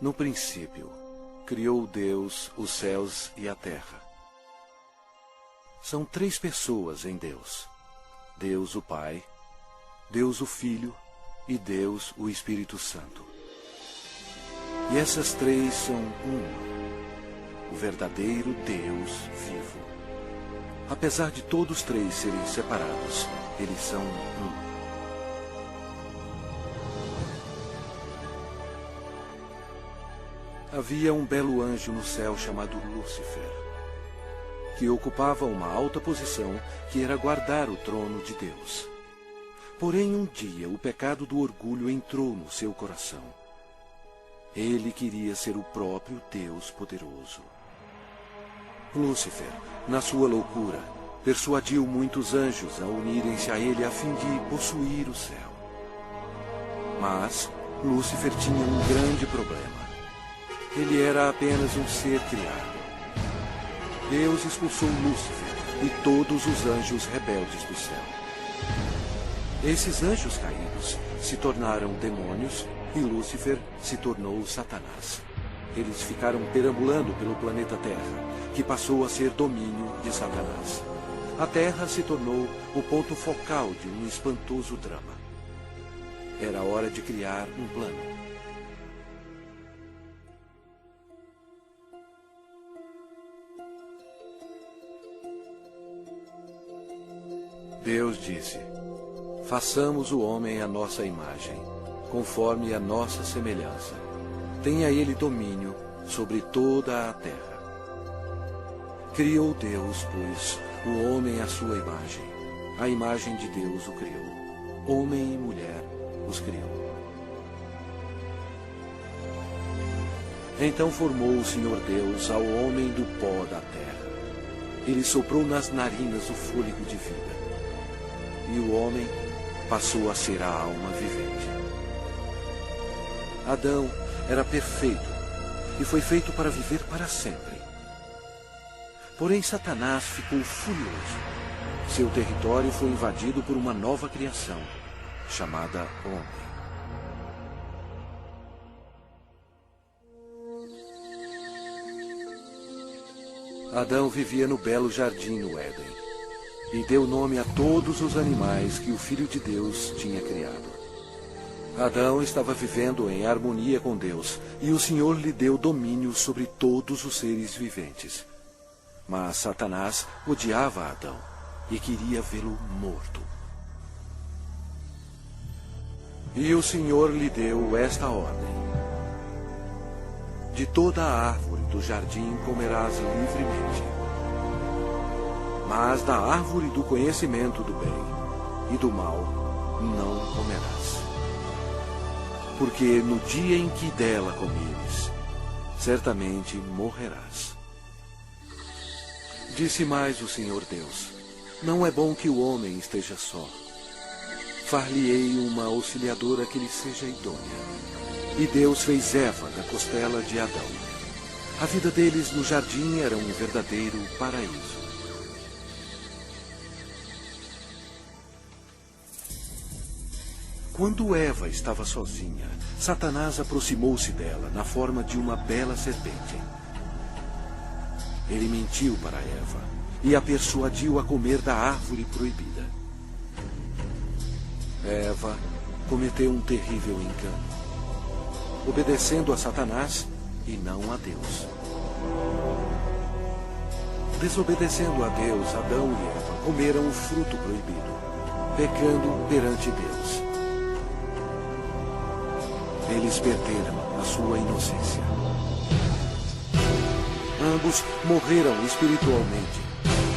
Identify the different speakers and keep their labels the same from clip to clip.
Speaker 1: No princípio, criou Deus os céus e a terra. São três pessoas em Deus: Deus o Pai, Deus o Filho e Deus o Espírito Santo. E essas três são uma, o verdadeiro Deus vivo. Apesar de todos três serem separados, eles são um. Havia um belo anjo no céu chamado Lúcifer, que ocupava uma alta posição que era guardar o trono de Deus. Porém, um dia, o pecado do orgulho entrou no seu coração. Ele queria ser o próprio Deus poderoso. Lúcifer, na sua loucura, persuadiu muitos anjos a unirem-se a ele a fim de possuir o céu. Mas Lúcifer tinha um grande problema. Ele era apenas um ser criado. Deus expulsou Lúcifer e todos os anjos rebeldes do céu. Esses anjos caídos se tornaram demônios e Lúcifer se tornou Satanás. Eles ficaram perambulando pelo planeta Terra, que passou a ser domínio de Satanás. A Terra se tornou o ponto focal de um espantoso drama. Era hora de criar um plano. Deus disse: façamos o homem à nossa imagem, conforme a nossa semelhança. Tenha ele domínio sobre toda a terra. Criou Deus, pois, o homem à sua imagem. A imagem de Deus o criou. Homem e mulher os criou. Então formou o Senhor Deus ao homem do pó da terra. Ele soprou nas narinas o fôlego de vida. E o homem passou a ser a alma vivente. Adão era perfeito e foi feito para viver para sempre. Porém, Satanás ficou furioso. Seu território foi invadido por uma nova criação, chamada homem. Adão vivia no belo jardim no Éden. E deu nome a todos os animais que o Filho de Deus tinha criado. Adão estava vivendo em harmonia com Deus, e o Senhor lhe deu domínio sobre todos os seres viventes. Mas Satanás odiava Adão e queria vê-lo morto. E o Senhor lhe deu esta ordem: de toda a árvore do jardim comerás livremente, mas da árvore do conhecimento do bem e do mal não comerás. Porque no dia em que dela comeres, certamente morrerás. Disse mais o Senhor Deus: não é bom que o homem esteja só. Far-lhe-ei uma auxiliadora que lhe seja idônea. E Deus fez Eva da costela de Adão. A vida deles no jardim era um verdadeiro paraíso. Quando Eva estava sozinha, Satanás aproximou-se dela na forma de uma bela serpente. Ele mentiu para Eva e a persuadiu a comer da árvore proibida. Eva cometeu um terrível engano, obedecendo a Satanás e não a Deus. Desobedecendo a Deus, Adão e Eva comeram o fruto proibido, pecando perante Deus. Eles perderam a sua inocência. Ambos morreram espiritualmente,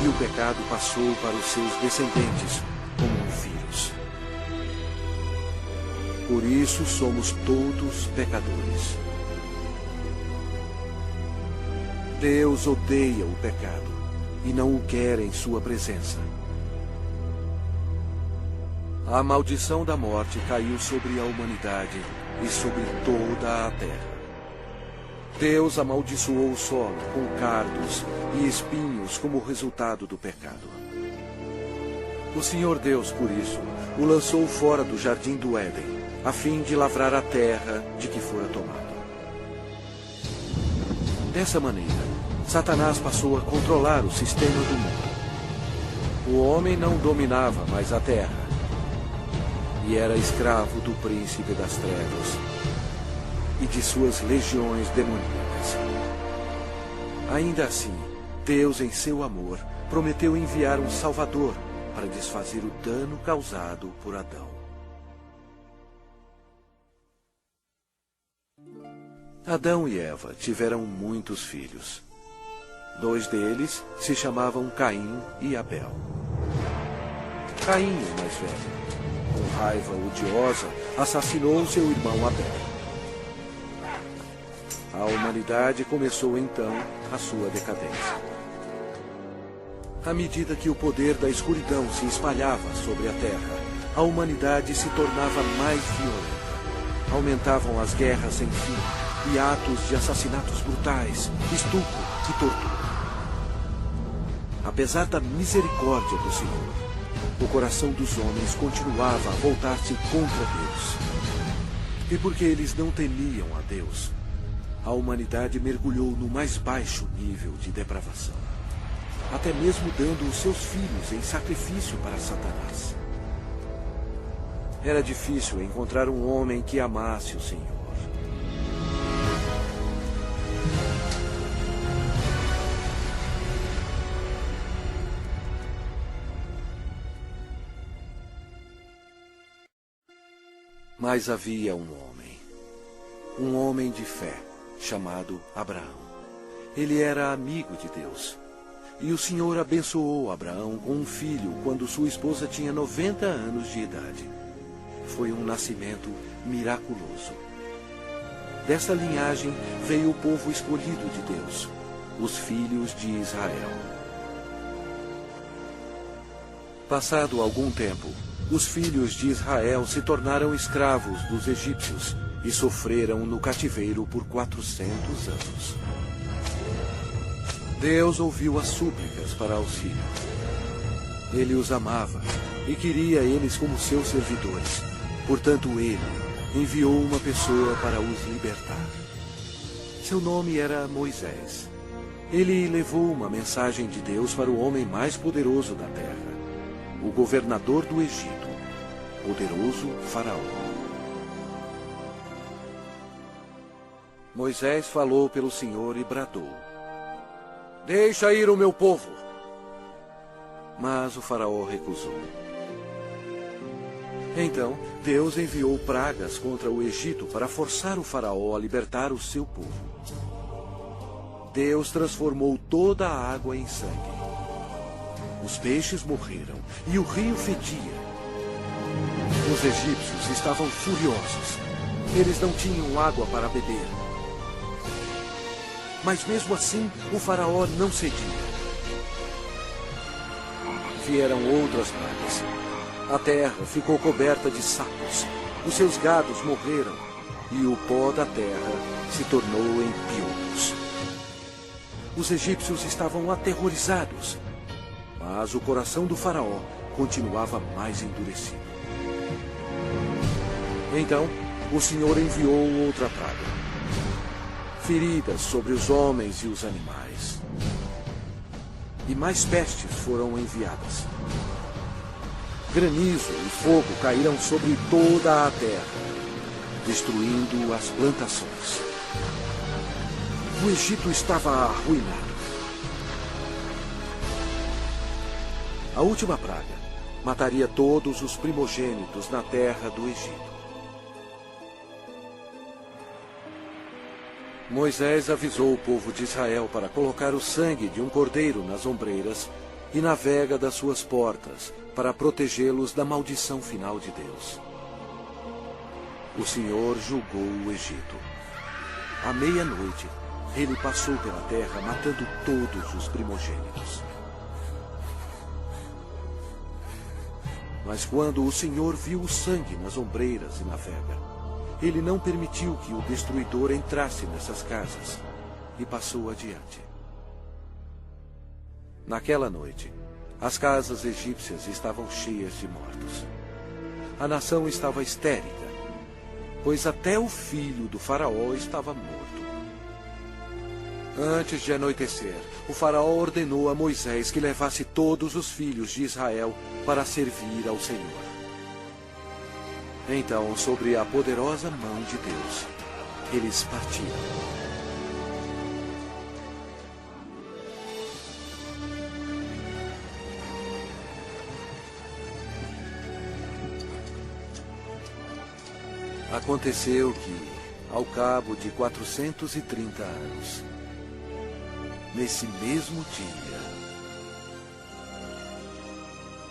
Speaker 1: e o pecado passou para os seus descendentes como um vírus. Por isso somos todos pecadores. Deus odeia o pecado e não o quer em sua presença. A maldição da morte caiu sobre a humanidade e sobre toda a terra. Deus amaldiçoou o solo com cardos e espinhos como resultado do pecado. O Senhor Deus, por isso, o lançou fora do jardim do Éden, a fim de lavrar a terra de que fora tomado. Dessa maneira, Satanás passou a controlar o sistema do mundo. O homem não dominava mais a terra e era escravo do príncipe das trevas e de suas legiões demoníacas. Ainda assim, Deus, em seu amor, prometeu enviar um Salvador para desfazer o dano causado por Adão. Adão e Eva tiveram muitos filhos. 2 deles se chamavam Caim e Abel. Caim, o mais velho, com raiva odiosa, assassinou seu irmão Abel. A humanidade começou então a sua decadência. À medida que o poder da escuridão se espalhava sobre a terra, a humanidade se tornava mais violenta. Aumentavam as guerras sem fim e atos de assassinatos brutais, estupro e tortura. Apesar da misericórdia do Senhor, o coração dos homens continuava a voltar-se contra Deus. E porque eles não temiam a Deus, a humanidade mergulhou no mais baixo nível de depravação, até mesmo dando os seus filhos em sacrifício para Satanás. Era difícil encontrar um homem que amasse o Senhor. Mas havia um homem de fé, chamado Abraão. Ele era amigo de Deus. E o Senhor abençoou Abraão com um filho quando sua esposa tinha 90 anos de idade. Foi um nascimento miraculoso. Dessa linhagem veio o povo escolhido de Deus, os filhos de Israel. Passado algum tempo, os filhos de Israel se tornaram escravos dos egípcios e sofreram no cativeiro por 400 anos. Deus ouviu as súplicas para auxílio. Ele os amava e queria eles como seus servidores. Portanto, ele enviou uma pessoa para os libertar. Seu nome era Moisés. Ele levou uma mensagem de Deus para o homem mais poderoso da terra, o governador do Egito, poderoso Faraó. Moisés falou pelo Senhor e bradou: "Deixa ir o meu povo." Mas o Faraó recusou. Então, Deus enviou pragas contra o Egito para forçar o Faraó a libertar o seu povo. Deus transformou toda a água em sangue. Os peixes morreram e o rio fedia. Os egípcios estavam furiosos. Eles não tinham água para beber. Mas mesmo assim, o Faraó não cedia. Vieram outras pragas. A terra ficou coberta de sapos. Os seus gados morreram e o pó da terra se tornou em piolhos. Os egípcios estavam aterrorizados, mas o coração do Faraó continuava mais endurecido. Então, o Senhor enviou outra praga: feridas sobre os homens e os animais. E mais pestes foram enviadas. Granizo e fogo caíram sobre toda a terra, destruindo as plantações. O Egito estava arruinado. A última praga mataria todos os primogênitos na terra do Egito. Moisés avisou o povo de Israel para colocar o sangue de um cordeiro nas ombreiras e na vega das suas portas, para protegê-los da maldição final de Deus. O Senhor julgou o Egito. À meia-noite, ele passou pela terra matando todos os primogênitos. Mas quando o Senhor viu o sangue nas ombreiras e na vega, ele não permitiu que o destruidor entrasse nessas casas e passou adiante. Naquela noite, as casas egípcias estavam cheias de mortos. A nação estava histérica, pois até o filho do Faraó estava morto. Antes de anoitecer, o faraó ordenou a Moisés que levasse todos os filhos de Israel para servir ao Senhor. Então, sobre a poderosa mão de Deus, eles partiram. Aconteceu que, ao cabo de 430 anos, nesse mesmo dia,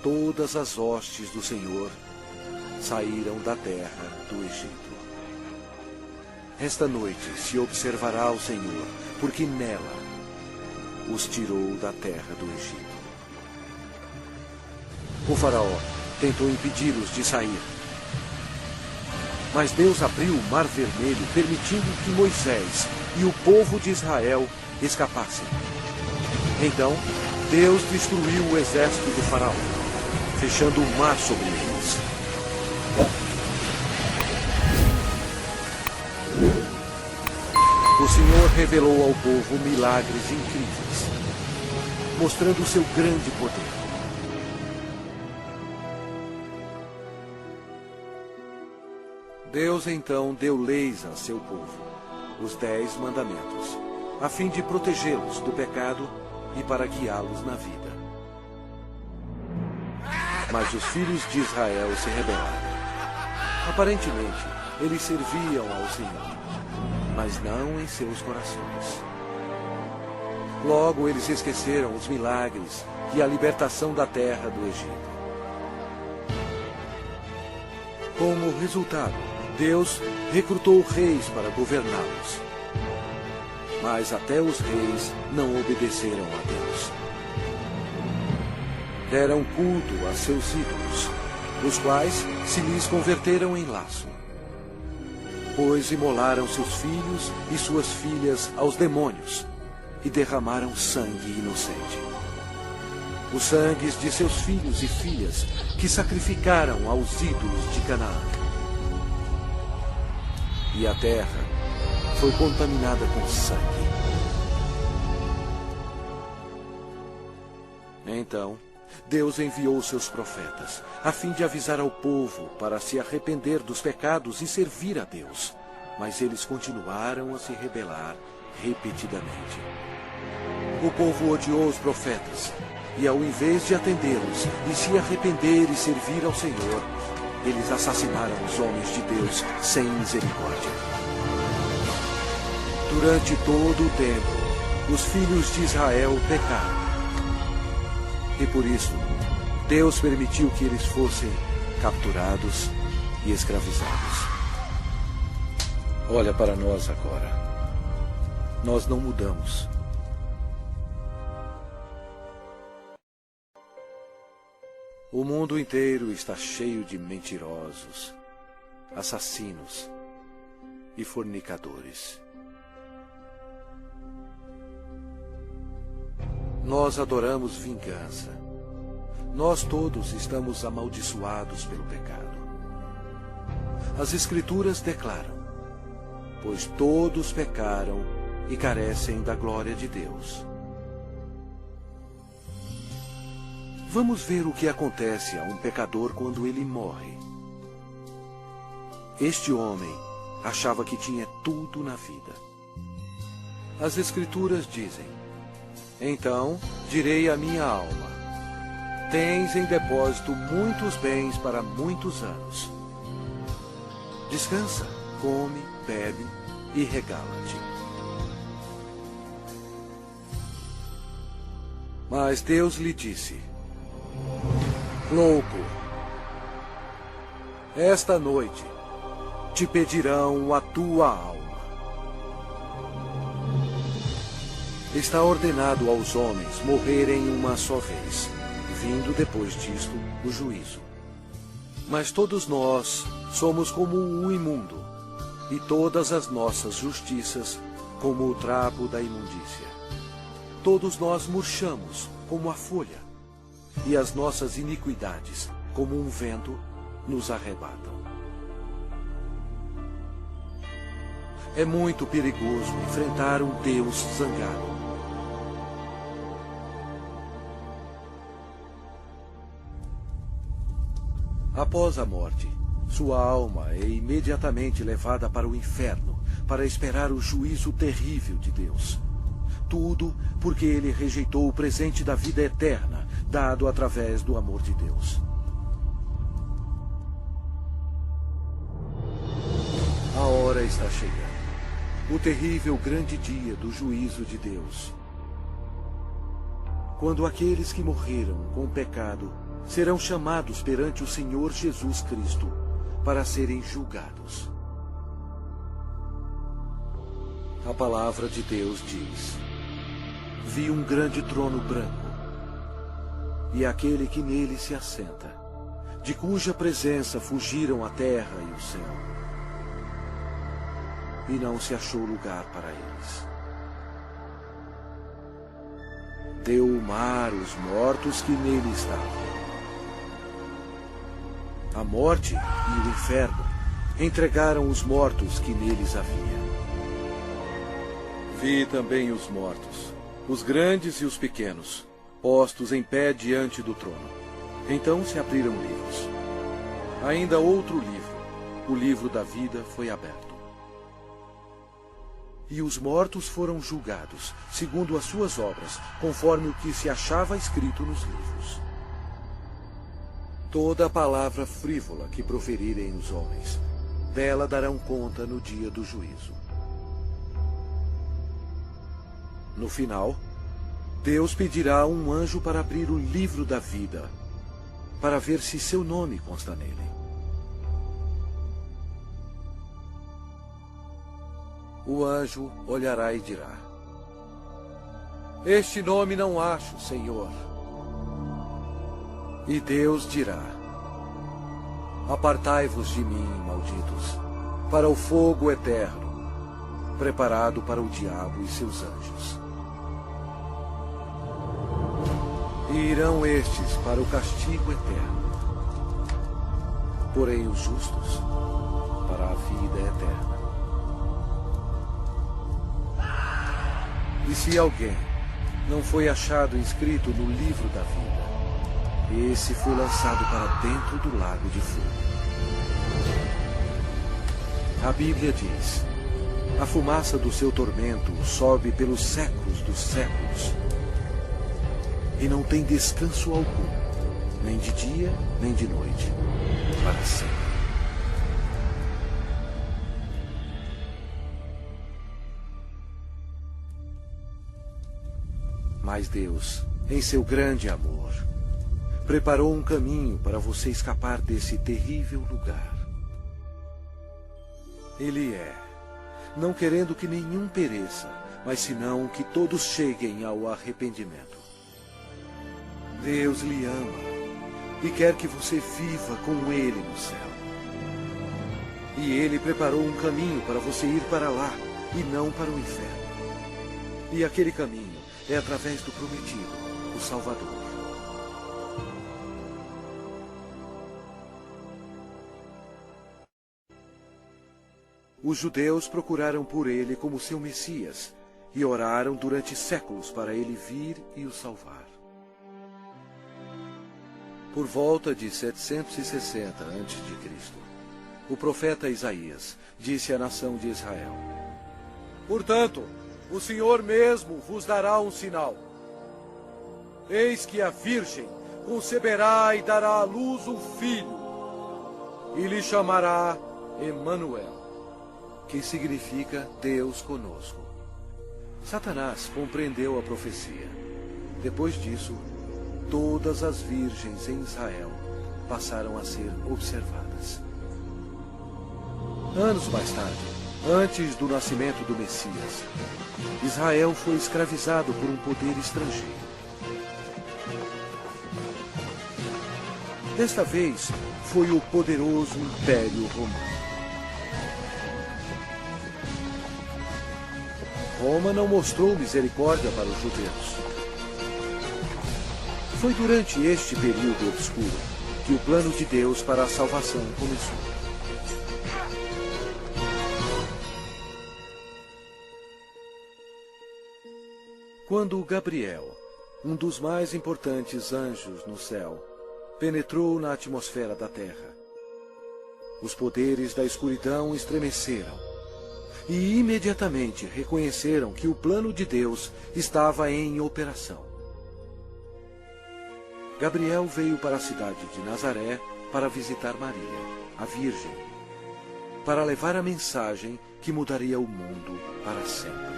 Speaker 1: todas as hostes do Senhor saíram da terra do Egito. Esta noite se observará o Senhor, porque nela os tirou da terra do Egito. O faraó tentou impedi-los de sair, mas Deus abriu o Mar Vermelho, permitindo que Moisés e o povo de Israel escapassem. Então, Deus destruiu o exército do faraó, fechando o mar sobre eles. O Senhor revelou ao povo milagres incríveis, mostrando o seu grande poder. Deus então deu leis a seu povo, os 10 mandamentos, a fim de protegê-los do pecado e para guiá-los na vida. Mas os filhos de Israel se rebelaram. Aparentemente, eles serviam ao Senhor, mas não em seus corações. Logo, eles esqueceram os milagres e a libertação da terra do Egito. Como resultado, Deus recrutou reis para governá-los. Mas até os reis não obedeceram a Deus. Deram culto a seus ídolos, os quais se lhes converteram em laço. Pois imolaram seus filhos e suas filhas aos demônios e derramaram sangue inocente. Os sangues de seus filhos e filhas que sacrificaram aos ídolos de Canaã. E a terra foi contaminada com sangue. Então, Deus enviou seus profetas, a fim de avisar ao povo para se arrepender dos pecados e servir a Deus. Mas eles continuaram a se rebelar repetidamente. O povo odiou os profetas, e ao invés de atendê-los e se arrepender e servir ao Senhor, eles assassinaram os homens de Deus sem misericórdia. Durante todo o tempo, os filhos de Israel pecaram. E por isso, Deus permitiu que eles fossem capturados e escravizados. Olha para nós agora. Nós não mudamos. O mundo inteiro está cheio de mentirosos, assassinos e fornicadores. Nós adoramos vingança. Nós todos estamos amaldiçoados pelo pecado. As Escrituras declaram: pois todos pecaram e carecem da glória de Deus. Vamos ver o que acontece a um pecador quando ele morre. Este homem achava que tinha tudo na vida. As Escrituras dizem: então direi à minha alma: tens em depósito muitos bens para muitos anos. Descansa, come, bebe e regala-te. Mas Deus lhe disse: louco, esta noite te pedirão a tua alma. Está ordenado aos homens morrerem uma só vez, vindo depois disto o juízo. Mas todos nós somos como o imundo, e todas as nossas justiças como o trapo da imundícia. Todos nós murchamos como a folha, e as nossas iniquidades, como um vento, nos arrebatam. É muito perigoso enfrentar um Deus zangado. Após a morte, sua alma é imediatamente levada para o inferno para esperar o juízo terrível de Deus. Tudo porque ele rejeitou o presente da vida eterna, dado através do amor de Deus. A hora está chegando. O terrível grande dia do juízo de Deus. Quando aqueles que morreram com o pecado serão chamados perante o Senhor Jesus Cristo para serem julgados. A palavra de Deus diz: vi um grande trono branco, e aquele que nele se assenta, de cuja presença fugiram a terra e o céu. E não se achou lugar para eles. Deu o mar os mortos que nele estavam. A morte e o inferno entregaram os mortos que neles havia. Vi também os mortos, os grandes e os pequenos, postos em pé diante do trono. Então se abriram livros. Ainda outro livro, o livro da vida, foi aberto. E os mortos foram julgados, segundo as suas obras, conforme o que se achava escrito nos livros. Toda palavra frívola que proferirem os homens, dela darão conta no dia do juízo. No final, Deus pedirá um anjo para abrir o livro da vida, para ver se seu nome consta nele. O anjo olhará e dirá: este nome não acho, Senhor. E Deus dirá: apartai-vos de mim, malditos, para o fogo eterno, preparado para o diabo e seus anjos. E irão estes para o castigo eterno, porém os justos para a vida eterna. E se alguém não foi achado inscrito no livro da vida, esse foi lançado para dentro do lago de fogo. A Bíblia diz: a fumaça do seu tormento sobe pelos séculos dos séculos, e não tem descanso algum, nem de dia, nem de noite, para sempre. Mas Deus, em seu grande amor, preparou um caminho para você escapar desse terrível lugar. Ele não querendo que nenhum pereça, mas senão que todos cheguem ao arrependimento. Deus lhe ama e quer que você viva com Ele no céu. E Ele preparou um caminho para você ir para lá e não para o inferno. E aquele caminho é através do prometido, o Salvador. Os judeus procuraram por ele como seu Messias e oraram durante séculos para ele vir e o salvar. Por volta de 760 a.C., o profeta Isaías disse à nação de Israel: portanto, o Senhor mesmo vos dará um sinal. Eis que a Virgem conceberá e dará à luz um filho, e lhe chamará Emanuel, que significa Deus conosco. Satanás compreendeu a profecia. Depois disso, todas as virgens em Israel passaram a ser observadas. Anos mais tarde, antes do nascimento do Messias, Israel foi escravizado por um poder estrangeiro. Desta vez, foi o poderoso Império Romano. Roma não mostrou misericórdia para os judeus. Foi durante este período obscuro que o plano de Deus para a salvação começou. Quando Gabriel, um dos mais importantes anjos no céu, penetrou na atmosfera da terra, os poderes da escuridão estremeceram e imediatamente reconheceram que o plano de Deus estava em operação. Gabriel veio para a cidade de Nazaré para visitar Maria, a Virgem, para levar a mensagem que mudaria o mundo para sempre.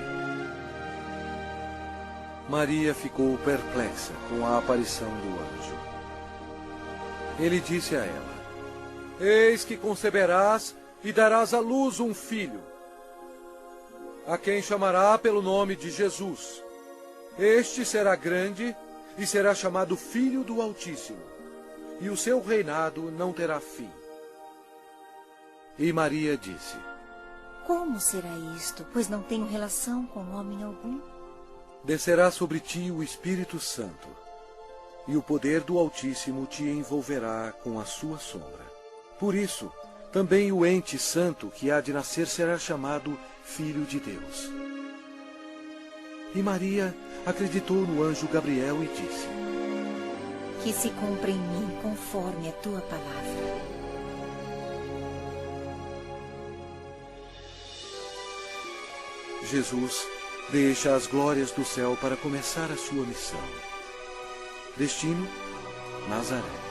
Speaker 1: Maria ficou perplexa com a aparição do anjo. Ele disse a ela: Eis que conceberás e darás à luz um filho, a quem chamará pelo nome de Jesus. Este será grande e será chamado Filho do Altíssimo, e o seu reinado não terá fim. E Maria disse:
Speaker 2: Como será isto, pois não tenho relação com homem algum?
Speaker 1: Descerá sobre ti o Espírito Santo, e o poder do Altíssimo te envolverá com a sua sombra. Por isso, também o ente santo que há de nascer será chamado Filho de Deus. E Maria acreditou no anjo Gabriel e disse:
Speaker 2: Que se cumpra em mim conforme a tua palavra.
Speaker 1: Jesus deixa as glórias do céu para começar a sua missão. Destino: Nazaré.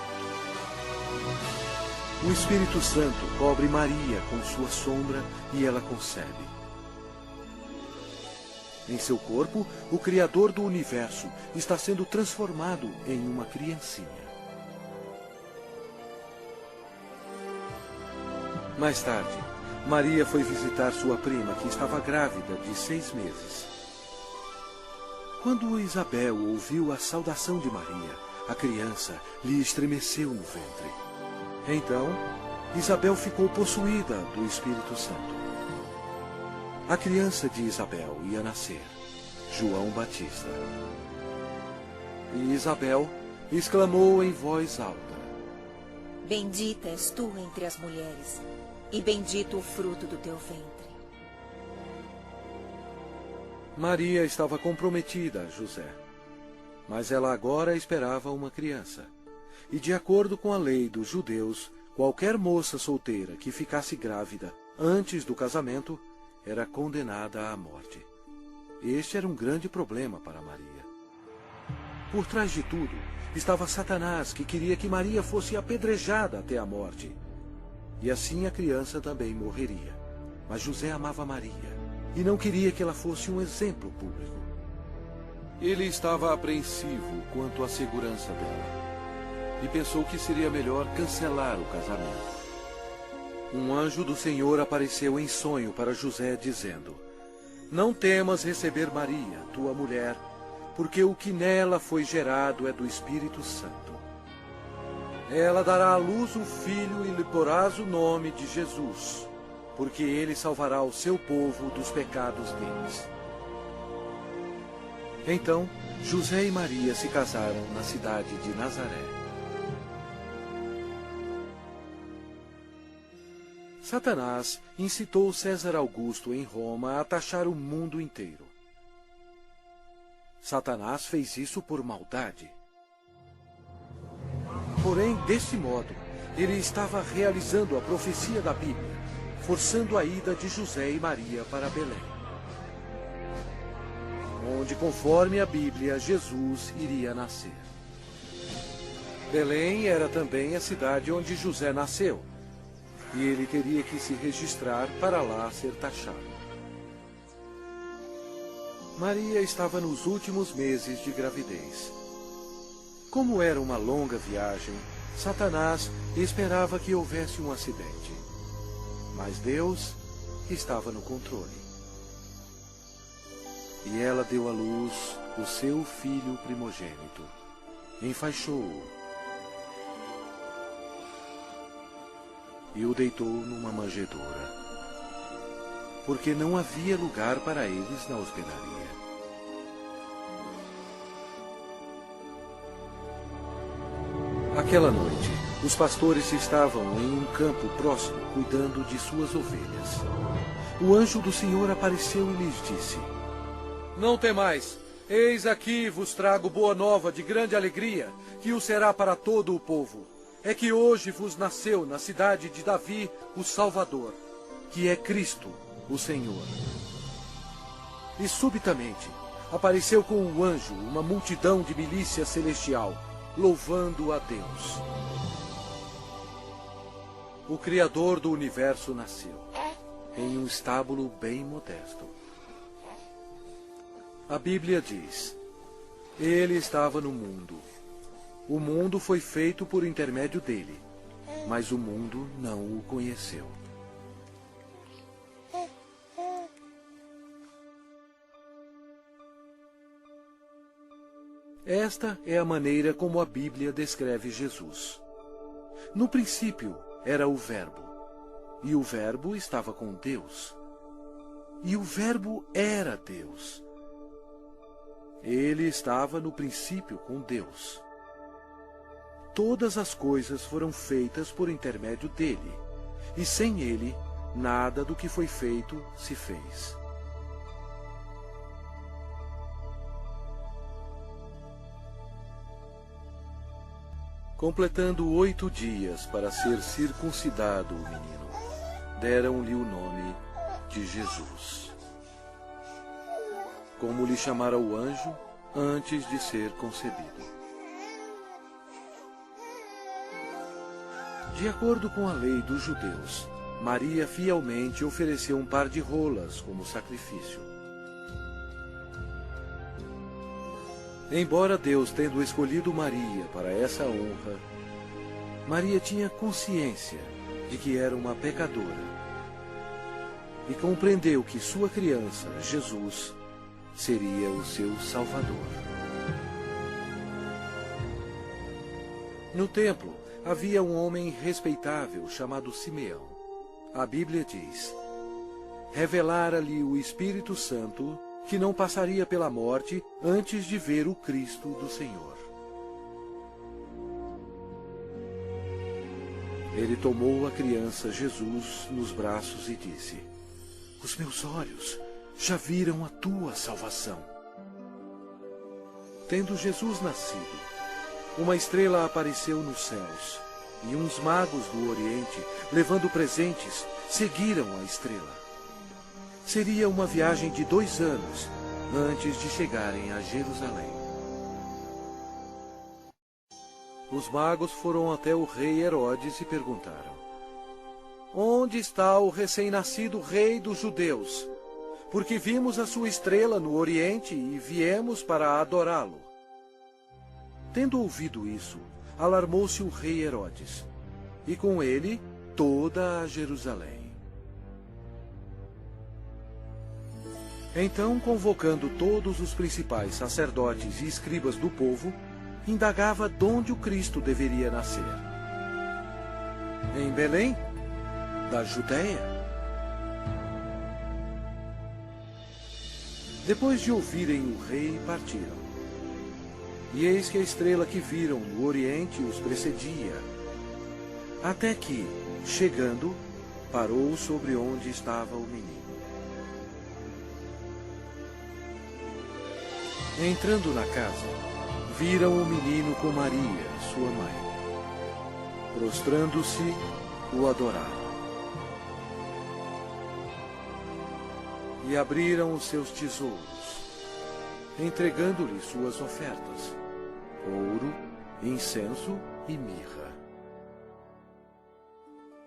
Speaker 1: O Espírito Santo cobre Maria com sua sombra e ela concebe. Em seu corpo, o Criador do universo está sendo transformado em uma criancinha. Mais tarde, Maria foi visitar sua prima, que estava grávida de 6 meses. Quando Isabel ouviu a saudação de Maria, a criança lhe estremeceu no ventre. Então, Isabel ficou possuída do Espírito Santo. A criança de Isabel ia nascer, João Batista. E Isabel exclamou em voz alta:
Speaker 2: Bendita és tu entre as mulheres, e bendito o fruto do teu ventre.
Speaker 1: Maria estava comprometida a José, mas ela agora esperava uma criança. E de acordo com a lei dos judeus, qualquer moça solteira que ficasse grávida antes do casamento era condenada à morte. Este era um grande problema para Maria. Por trás de tudo estava Satanás, que queria que Maria fosse apedrejada até a morte. E assim a criança também morreria. Mas José amava Maria e não queria que ela fosse um exemplo público. Ele estava apreensivo quanto à segurança dela e pensou que seria melhor cancelar o casamento. Um anjo do Senhor apareceu em sonho para José, dizendo: Não temas receber Maria, tua mulher, porque o que nela foi gerado é do Espírito Santo. Ela dará à luz um filho e lhe porás o nome de Jesus, porque ele salvará o seu povo dos pecados deles. Então, José e Maria se casaram na cidade de Nazaré. Satanás incitou César Augusto em Roma a taxar o mundo inteiro. Satanás fez isso por maldade. Porém, desse modo, ele estava realizando a profecia da Bíblia, forçando a ida de José e Maria para Belém, onde, conforme a Bíblia, Jesus iria nascer. Belém era também a cidade onde José nasceu, e ele teria que se registrar para lá ser taxado. Maria estava nos últimos meses de gravidez. Como era uma longa viagem, Satanás esperava que houvesse um acidente. Mas Deus estava no controle. E ela deu à luz o seu filho primogênito. Enfaixou-o e o deitou numa manjedoura, porque não havia lugar para eles na hospedaria. Aquela noite, os pastores estavam em um campo próximo, cuidando de suas ovelhas. O anjo do Senhor apareceu e lhes disse: Não temais, Eis aqui vos trago boa nova de grande alegria, que o será para todo o povo. É que hoje vos nasceu na cidade de Davi o Salvador, que é Cristo, o Senhor. E subitamente apareceu com um anjo uma multidão de milícia celestial, louvando a Deus. O Criador do universo nasceu, em um estábulo bem modesto. A Bíblia diz: Ele estava no mundo. O mundo foi feito por intermédio dele, mas o mundo não o conheceu. Esta é a maneira como a Bíblia descreve Jesus. No princípio era o Verbo, e o Verbo estava com Deus, e o Verbo era Deus. Ele estava no princípio com Deus. Todas as coisas foram feitas por intermédio dele, e sem ele, nada do que foi feito se fez. Completando 8 dias para ser circuncidado o menino, deram-lhe o nome de Jesus, como lhe chamara o anjo antes de ser concebido. De acordo com a lei dos judeus, Maria fielmente ofereceu um par de rolas como sacrifício. Embora Deus tendo escolhido Maria para essa honra, Maria tinha consciência de que era uma pecadora e compreendeu que sua criança, Jesus, seria o seu Salvador. No templo havia um homem respeitável chamado Simeão. A Bíblia diz: revelara-lhe o Espírito Santo que não passaria pela morte antes de ver o Cristo do Senhor. Ele tomou a criança Jesus nos braços e disse: os meus olhos já viram a tua salvação. Tendo Jesus nascido, uma estrela apareceu nos céus, e uns magos do Oriente, levando presentes, seguiram a estrela. Seria uma viagem de 2 anos antes de chegarem a Jerusalém. Os magos foram até o rei Herodes e perguntaram: onde está o recém-nascido rei dos judeus? Porque vimos a sua estrela no Oriente e viemos para adorá-lo. Tendo ouvido isso, alarmou-se o rei Herodes, e com ele toda a Jerusalém. Então, convocando todos os principais sacerdotes e escribas do povo, indagava donde o Cristo deveria nascer. Em Belém, da Judéia. Depois de ouvirem o rei, partiram. E eis que a estrela que viram no Oriente os precedia, até que, chegando, parou sobre onde estava o menino. Entrando na casa, viram o menino com Maria, sua mãe. Prostrando-se, o adoraram. E abriram os seus tesouros, entregando-lhe suas ofertas: ouro, incenso e mirra.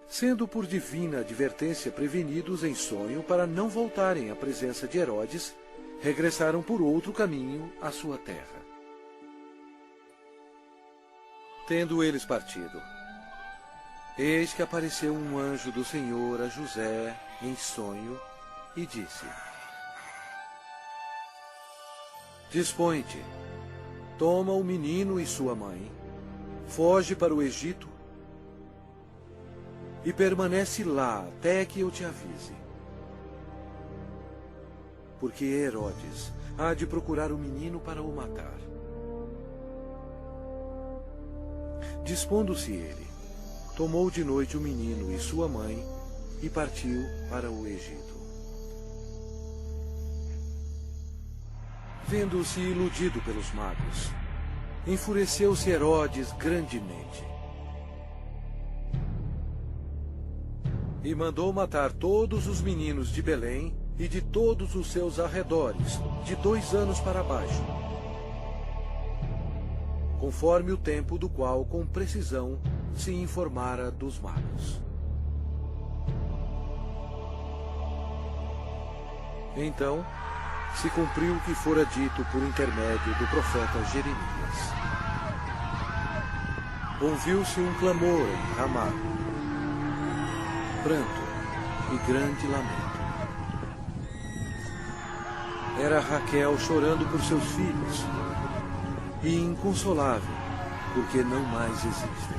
Speaker 1: Sendo por divina advertência prevenidos em sonho para não voltarem à presença de Herodes, regressaram por outro caminho à sua terra. Tendo eles partido, eis que apareceu um anjo do Senhor a José em sonho e disse: dispõe-te, toma o menino e sua mãe, foge para o Egito e permanece lá até que eu te avise. Porque Herodes há de procurar o menino para o matar. Dispondo-se ele, tomou de noite o menino e sua mãe e partiu para o Egito. Vendo-se iludido pelos magos, enfureceu-se Herodes grandemente e mandou matar todos os meninos de Belém e de todos os seus arredores, de 2 anos para baixo, conforme o tempo do qual com precisão se informara dos magos. Então se cumpriu o que fora dito por intermédio do profeta Jeremias. Ouviu-se um clamor em Ramá, pranto e grande lamento. Era Raquel chorando por seus filhos, e inconsolável, porque não mais existem.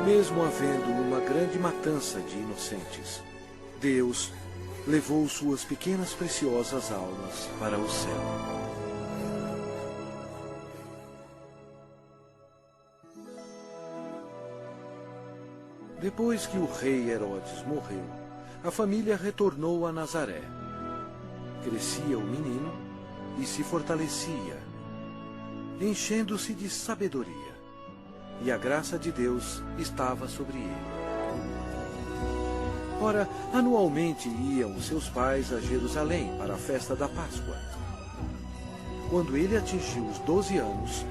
Speaker 1: Mesmo havendo uma grande matança de inocentes, Deus levou suas pequenas preciosas almas para o céu. Depois que o rei Herodes morreu, a família retornou a Nazaré. Crescia o menino e se fortalecia, enchendo-se de sabedoria, e a graça de Deus estava sobre ele. Ora, anualmente iam seus pais a Jerusalém para a festa da Páscoa. Quando ele atingiu os 12 anos,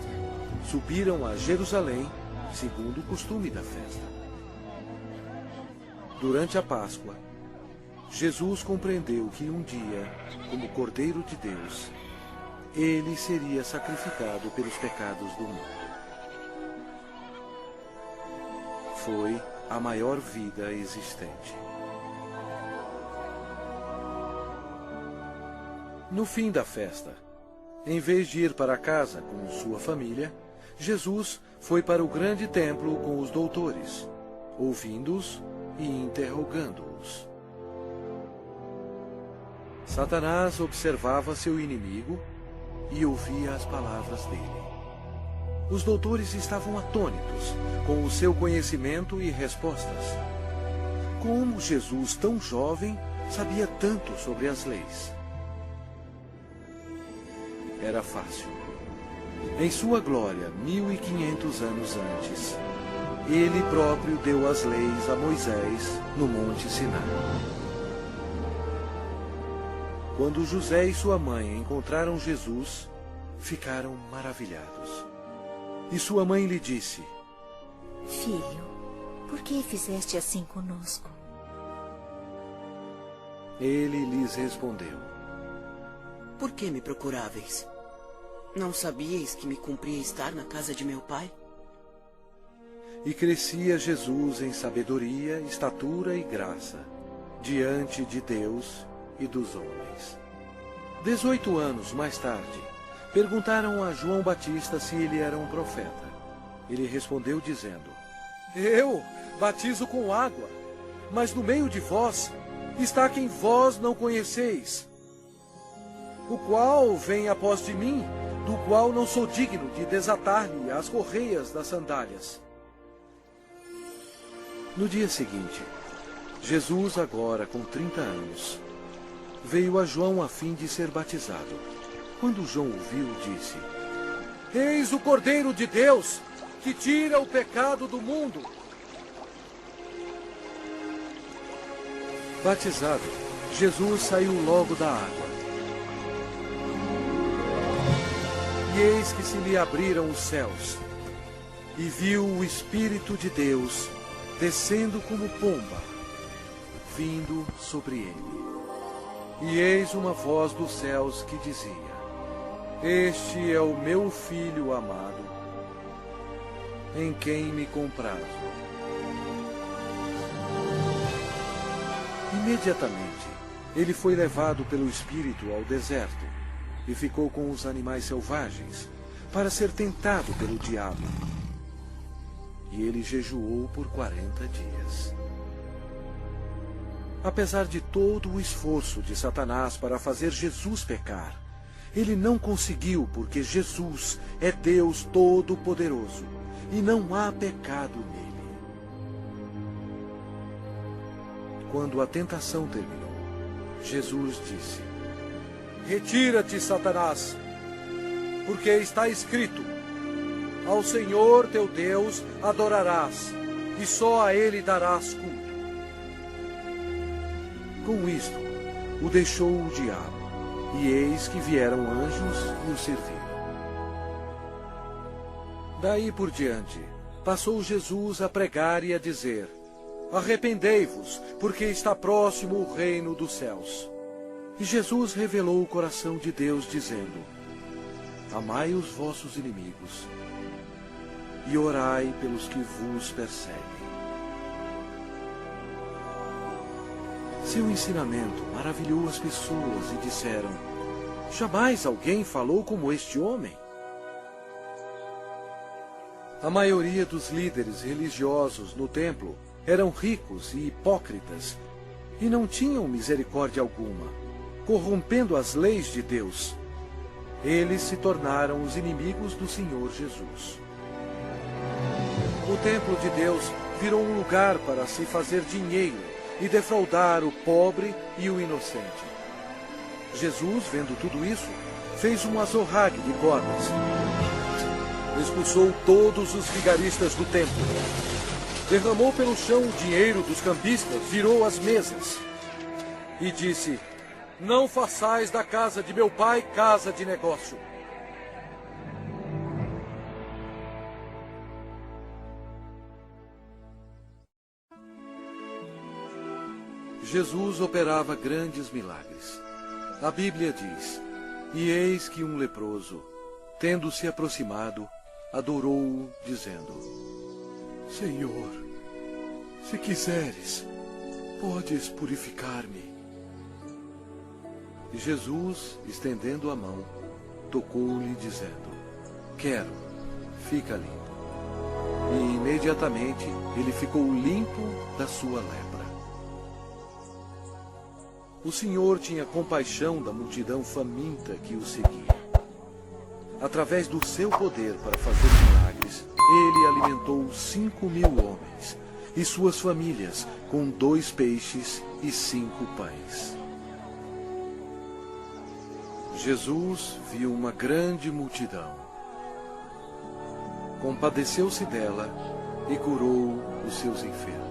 Speaker 1: subiram a Jerusalém, segundo o costume da festa. Durante a Páscoa, Jesus compreendeu que um dia, como Cordeiro de Deus, ele seria sacrificado pelos pecados do mundo. Foi a maior vida existente. No fim da festa, em vez de ir para casa com sua família, Jesus foi para o grande templo com os doutores, ouvindo-os e interrogando-os. Satanás observava seu inimigo e ouvia as palavras dele. Os doutores estavam atônitos com o seu conhecimento e respostas. Como Jesus, tão jovem, sabia tanto sobre as leis? Era fácil. Em sua glória, 1500 anos antes, ele próprio deu as leis a Moisés no Monte Sinai. Quando José e sua mãe encontraram Jesus, ficaram maravilhados. E sua mãe lhe disse:
Speaker 2: Filho, por que fizeste assim conosco?
Speaker 1: Ele lhes respondeu:
Speaker 3: Por que me procuráveis? Não sabíeis que me cumpria estar na casa de meu pai?
Speaker 1: E crescia Jesus em sabedoria, estatura e graça, diante de Deus e dos homens. 18 anos mais tarde, perguntaram a João Batista se ele era um profeta. Ele respondeu dizendo: Eu batizo com água, mas no meio de vós está quem vós não conheceis, o qual vem após de mim, do qual não sou digno de desatar-lhe as correias das sandálias. No dia seguinte, Jesus, agora com 30 anos, veio a João a fim de ser batizado. Quando João o viu, disse: Eis o Cordeiro de Deus, que tira o pecado do mundo. Batizado, Jesus saiu logo da água. E eis que se lhe abriram os céus, e viu o Espírito de Deus descendo como pomba, vindo sobre ele. E eis uma voz dos céus que dizia: Este é o meu Filho amado, em quem me comprazo. Imediatamente, ele foi levado pelo Espírito ao deserto e ficou com os animais selvagens, para ser tentado pelo diabo. E ele jejuou por 40 dias. Apesar de todo o esforço de Satanás para fazer Jesus pecar, ele não conseguiu, porque Jesus é Deus Todo-Poderoso e não há pecado nele. Quando a tentação terminou, Jesus disse: Retira-te, Satanás, porque está escrito: Ao Senhor teu Deus adorarás, e só a Ele darás culto. Com isto, o deixou o diabo, e eis que vieram anjos e o serviram. Daí por diante, passou Jesus a pregar e a dizer: Arrependei-vos, porque está próximo o reino dos céus. E Jesus revelou o coração de Deus, dizendo: Amai os vossos inimigos, e orai pelos que vos perseguem. Seu ensinamento maravilhou as pessoas e disseram: Jamais alguém falou como este homem. A maioria dos líderes religiosos no templo eram ricos e hipócritas e não tinham misericórdia alguma, corrompendo as leis de Deus. Eles se tornaram os inimigos do Senhor Jesus. O templo de Deus virou um lugar para se fazer dinheiro e defraudar o pobre e o inocente. Jesus, vendo tudo isso, fez um azorrague de cordas. Expulsou todos os vigaristas do templo. Derramou pelo chão o dinheiro dos cambistas, virou as mesas. E disse: Não façais da casa de meu pai casa de negócio. Jesus operava grandes milagres. A Bíblia diz: E eis que um leproso, tendo se aproximado, adorou-o, dizendo: Senhor, se quiseres, podes purificar-me. E Jesus, estendendo a mão, tocou-lhe, dizendo: Quero, fica limpo. E imediatamente ele ficou limpo da sua lepra. O Senhor tinha compaixão da multidão faminta que o seguia. Através do seu poder para fazer milagres, ele alimentou 5.000 homens e suas famílias com 2 peixes e 5 pães. Jesus viu uma grande multidão. Compadeceu-se dela e curou os seus enfermos.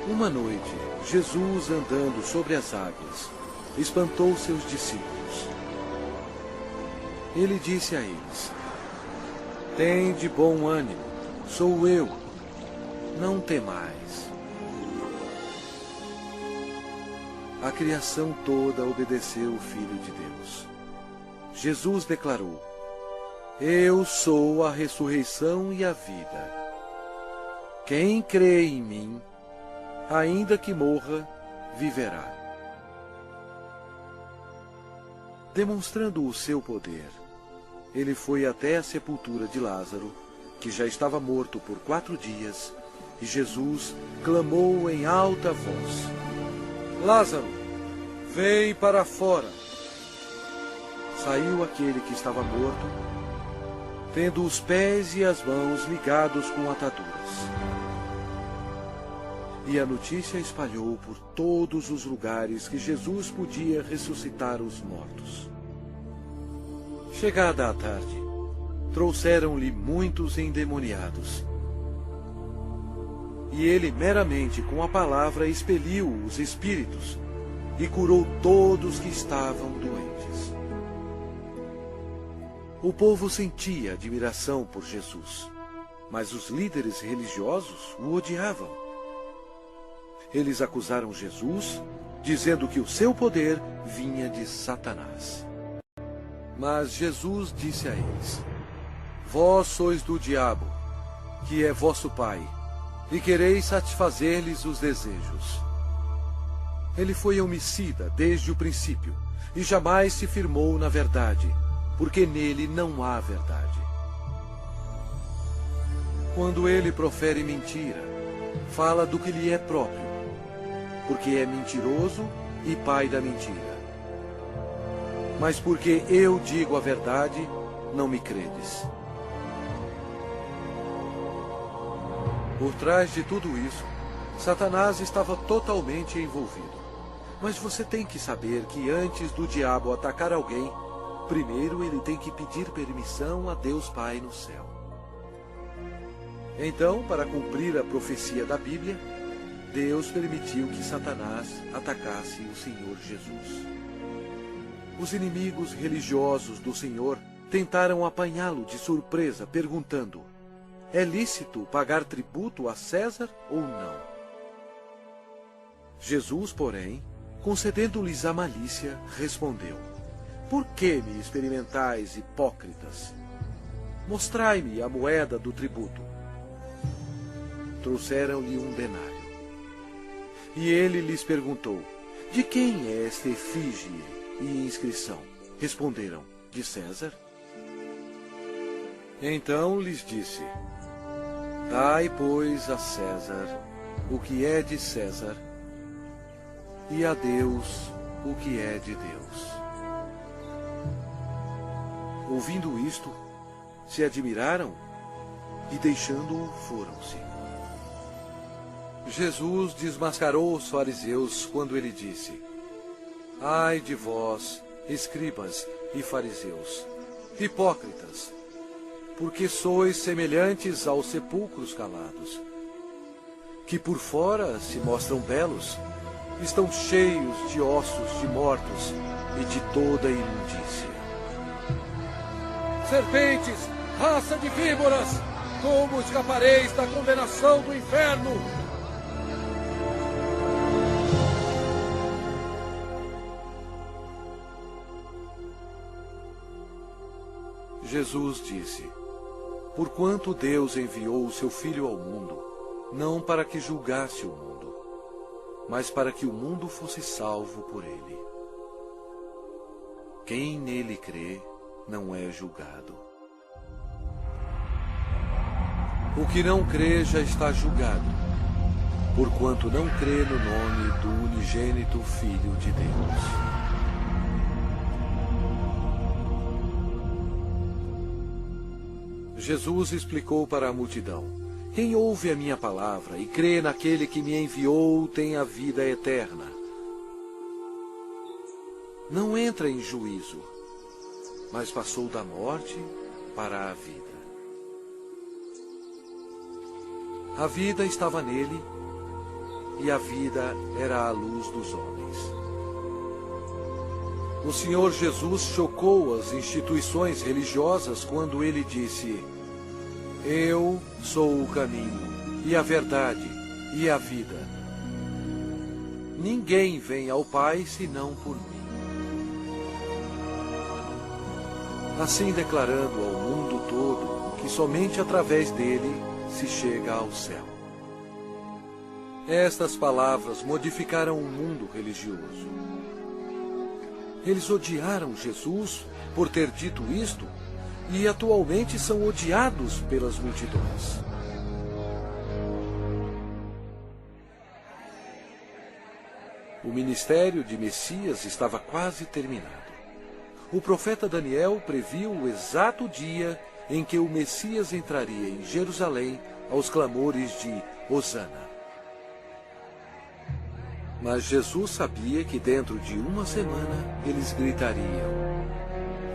Speaker 1: Uma noite, Jesus, andando sobre as águas, espantou seus discípulos. Ele disse a eles: Tende bom ânimo, sou eu, não temais. A criação toda obedeceu o Filho de Deus. Jesus declarou: Eu sou a ressurreição e a vida. Quem crê em mim, ainda que morra, viverá. Demonstrando o seu poder, ele foi até a sepultura de Lázaro, que já estava morto por 4 dias, e Jesus clamou em alta voz: Lázaro, vem para fora. Saiu aquele que estava morto, tendo os pés e as mãos ligados com ataduras. E a notícia espalhou por todos os lugares que Jesus podia ressuscitar os mortos. Chegada a tarde, trouxeram-lhe muitos endemoniados. E ele meramente com a palavra expeliu os espíritos e curou todos que estavam doentes. O povo sentia admiração por Jesus, mas os líderes religiosos o odiavam. Eles acusaram Jesus, dizendo que o seu poder vinha de Satanás. Mas Jesus disse a eles: Vós sois do diabo, que é vosso pai, e quereis satisfazer-lhes os desejos. Ele foi homicida desde o princípio, e jamais se firmou na verdade, porque nele não há verdade. Quando ele profere mentira, fala do que lhe é próprio, porque é mentiroso e pai da mentira. Mas porque eu digo a verdade, não me credes. Por trás de tudo isso, Satanás estava totalmente envolvido. Mas você tem que saber que antes do diabo atacar alguém, primeiro ele tem que pedir permissão a Deus Pai no céu. Então, para cumprir a profecia da Bíblia, Deus permitiu que Satanás atacasse o Senhor Jesus. Os inimigos religiosos do Senhor tentaram apanhá-lo de surpresa, perguntando: é lícito pagar tributo a César ou não? Jesus, porém, concedendo-lhes a malícia, respondeu: por que me experimentais, hipócritas? Mostrai-me a moeda do tributo. Trouxeram-lhe um denário. E ele lhes perguntou: de quem é esta efígie e inscrição? Responderam: de César. Então lhes disse: dai, pois, a César o que é de César, e a Deus o que é de Deus. Ouvindo isto, se admiraram e, deixando-o, foram-se. Jesus desmascarou os fariseus quando ele disse: ai de vós, escribas e fariseus, hipócritas, porque sois semelhantes aos sepulcros calados, que por fora se mostram belos, estão cheios de ossos de mortos e de toda imundícia. Serpentes, raça de víboras, como escapareis da condenação do inferno? Jesus disse: porquanto Deus enviou o seu Filho ao mundo, não para que julgasse o mundo, mas para que o mundo fosse salvo por ele. Quem nele crê não é julgado. O que não crê já está julgado, porquanto não crê no nome do unigênito Filho de Deus. Jesus explicou para a multidão: quem ouve a minha palavra e crê naquele que me enviou tem a vida eterna. Não entra em juízo, mas passou da morte para a vida. A vida estava nele, e a vida era a luz dos homens. O Senhor Jesus chocou as instituições religiosas quando ele disse: eu sou o caminho, e a verdade, e a vida. Ninguém vem ao Pai senão por mim. Assim declarando ao mundo todo que somente através dele se chega ao céu. Estas palavras modificaram o mundo religioso. Eles odiaram Jesus por ter dito isto e atualmente são odiados pelas multidões. O ministério de Messias estava quase terminado. O profeta Daniel previu o exato dia em que o Messias entraria em Jerusalém aos clamores de Hosana. Mas Jesus sabia que dentro de uma semana eles gritariam: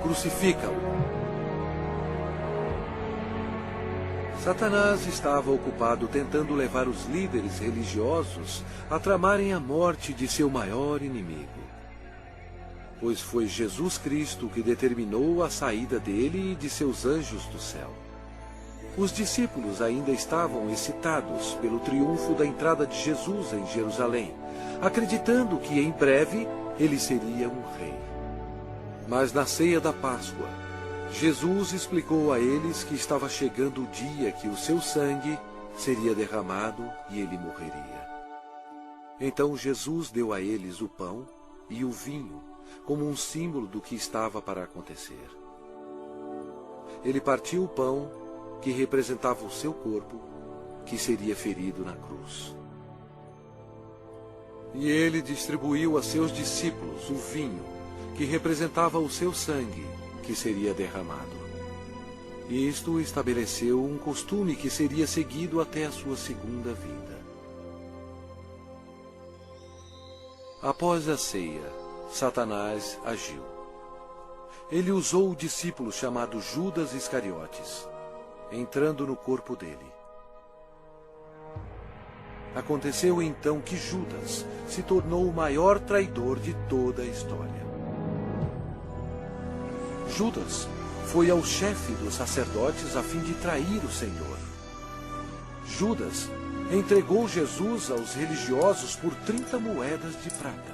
Speaker 1: crucifica-o! Satanás estava ocupado tentando levar os líderes religiosos a tramarem a morte de seu maior inimigo. Pois foi Jesus Cristo que determinou a saída dele e de seus anjos do céu. Os discípulos ainda estavam excitados pelo triunfo da entrada de Jesus em Jerusalém, acreditando que em breve ele seria um rei. Mas na ceia da Páscoa, Jesus explicou a eles que estava chegando o dia que o seu sangue seria derramado e ele morreria. Então Jesus deu a eles o pão e o vinho, como um símbolo do que estava para acontecer. Ele partiu o pão, que representava o seu corpo, que seria ferido na cruz. E ele distribuiu a seus discípulos o vinho, que representava o seu sangue, que seria derramado. Isto estabeleceu um costume que seria seguido até a sua segunda vinda. Após a ceia, Satanás agiu. Ele usou o discípulo chamado Judas Iscariotes, entrando no corpo dele. Aconteceu então que Judas se tornou o maior traidor de toda a história. Judas foi ao chefe dos sacerdotes a fim de trair o Senhor. Judas entregou Jesus aos religiosos por 30 moedas de prata.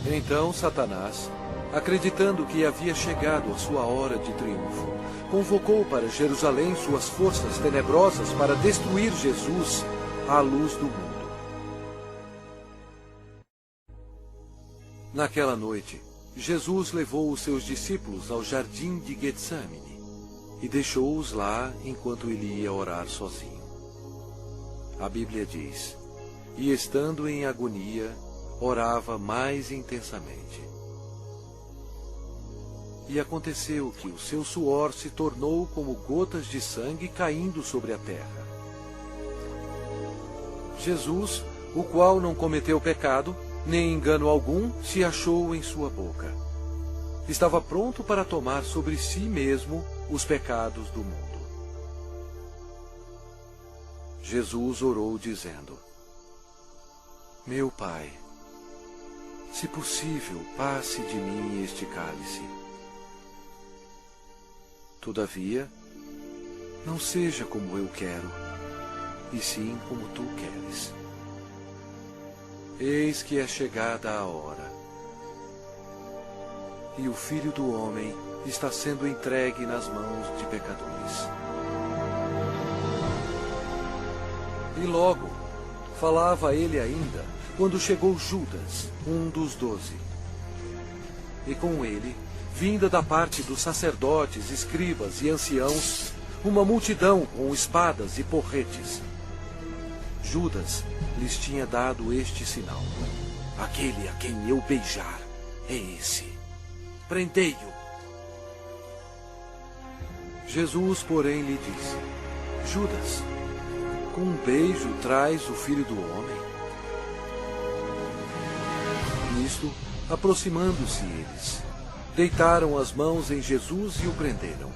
Speaker 1: Então Satanás, acreditando que havia chegado a sua hora de triunfo, convocou para Jerusalém suas forças tenebrosas para destruir Jesus à luz do mundo. Naquela noite, Jesus levou os seus discípulos ao jardim de Getsemane e deixou-os lá enquanto ele ia orar sozinho. A Bíblia diz: e estando em agonia, orava mais intensamente. E aconteceu que o seu suor se tornou como gotas de sangue caindo sobre a terra. Jesus, o qual não cometeu pecado, nem engano algum se achou em sua boca. Estava pronto para tomar sobre si mesmo os pecados do mundo. Jesus orou dizendo: meu Pai, se possível, passe de mim este cálice. Todavia, não seja como eu quero, e sim como tu queres. Eis que é chegada a hora, e o Filho do Homem está sendo entregue nas mãos de pecadores. E logo, falava ele ainda, quando chegou Judas, um dos 12. E com ele, vinda da parte dos sacerdotes, escribas e anciãos, uma multidão com espadas e porretes. Judas lhes tinha dado este sinal: aquele a quem eu beijar é esse. Prendei-o. Jesus, porém, lhe disse: Judas, com um beijo traz o Filho do Homem? Nisto, aproximando-se eles, deitaram as mãos em Jesus e o prenderam.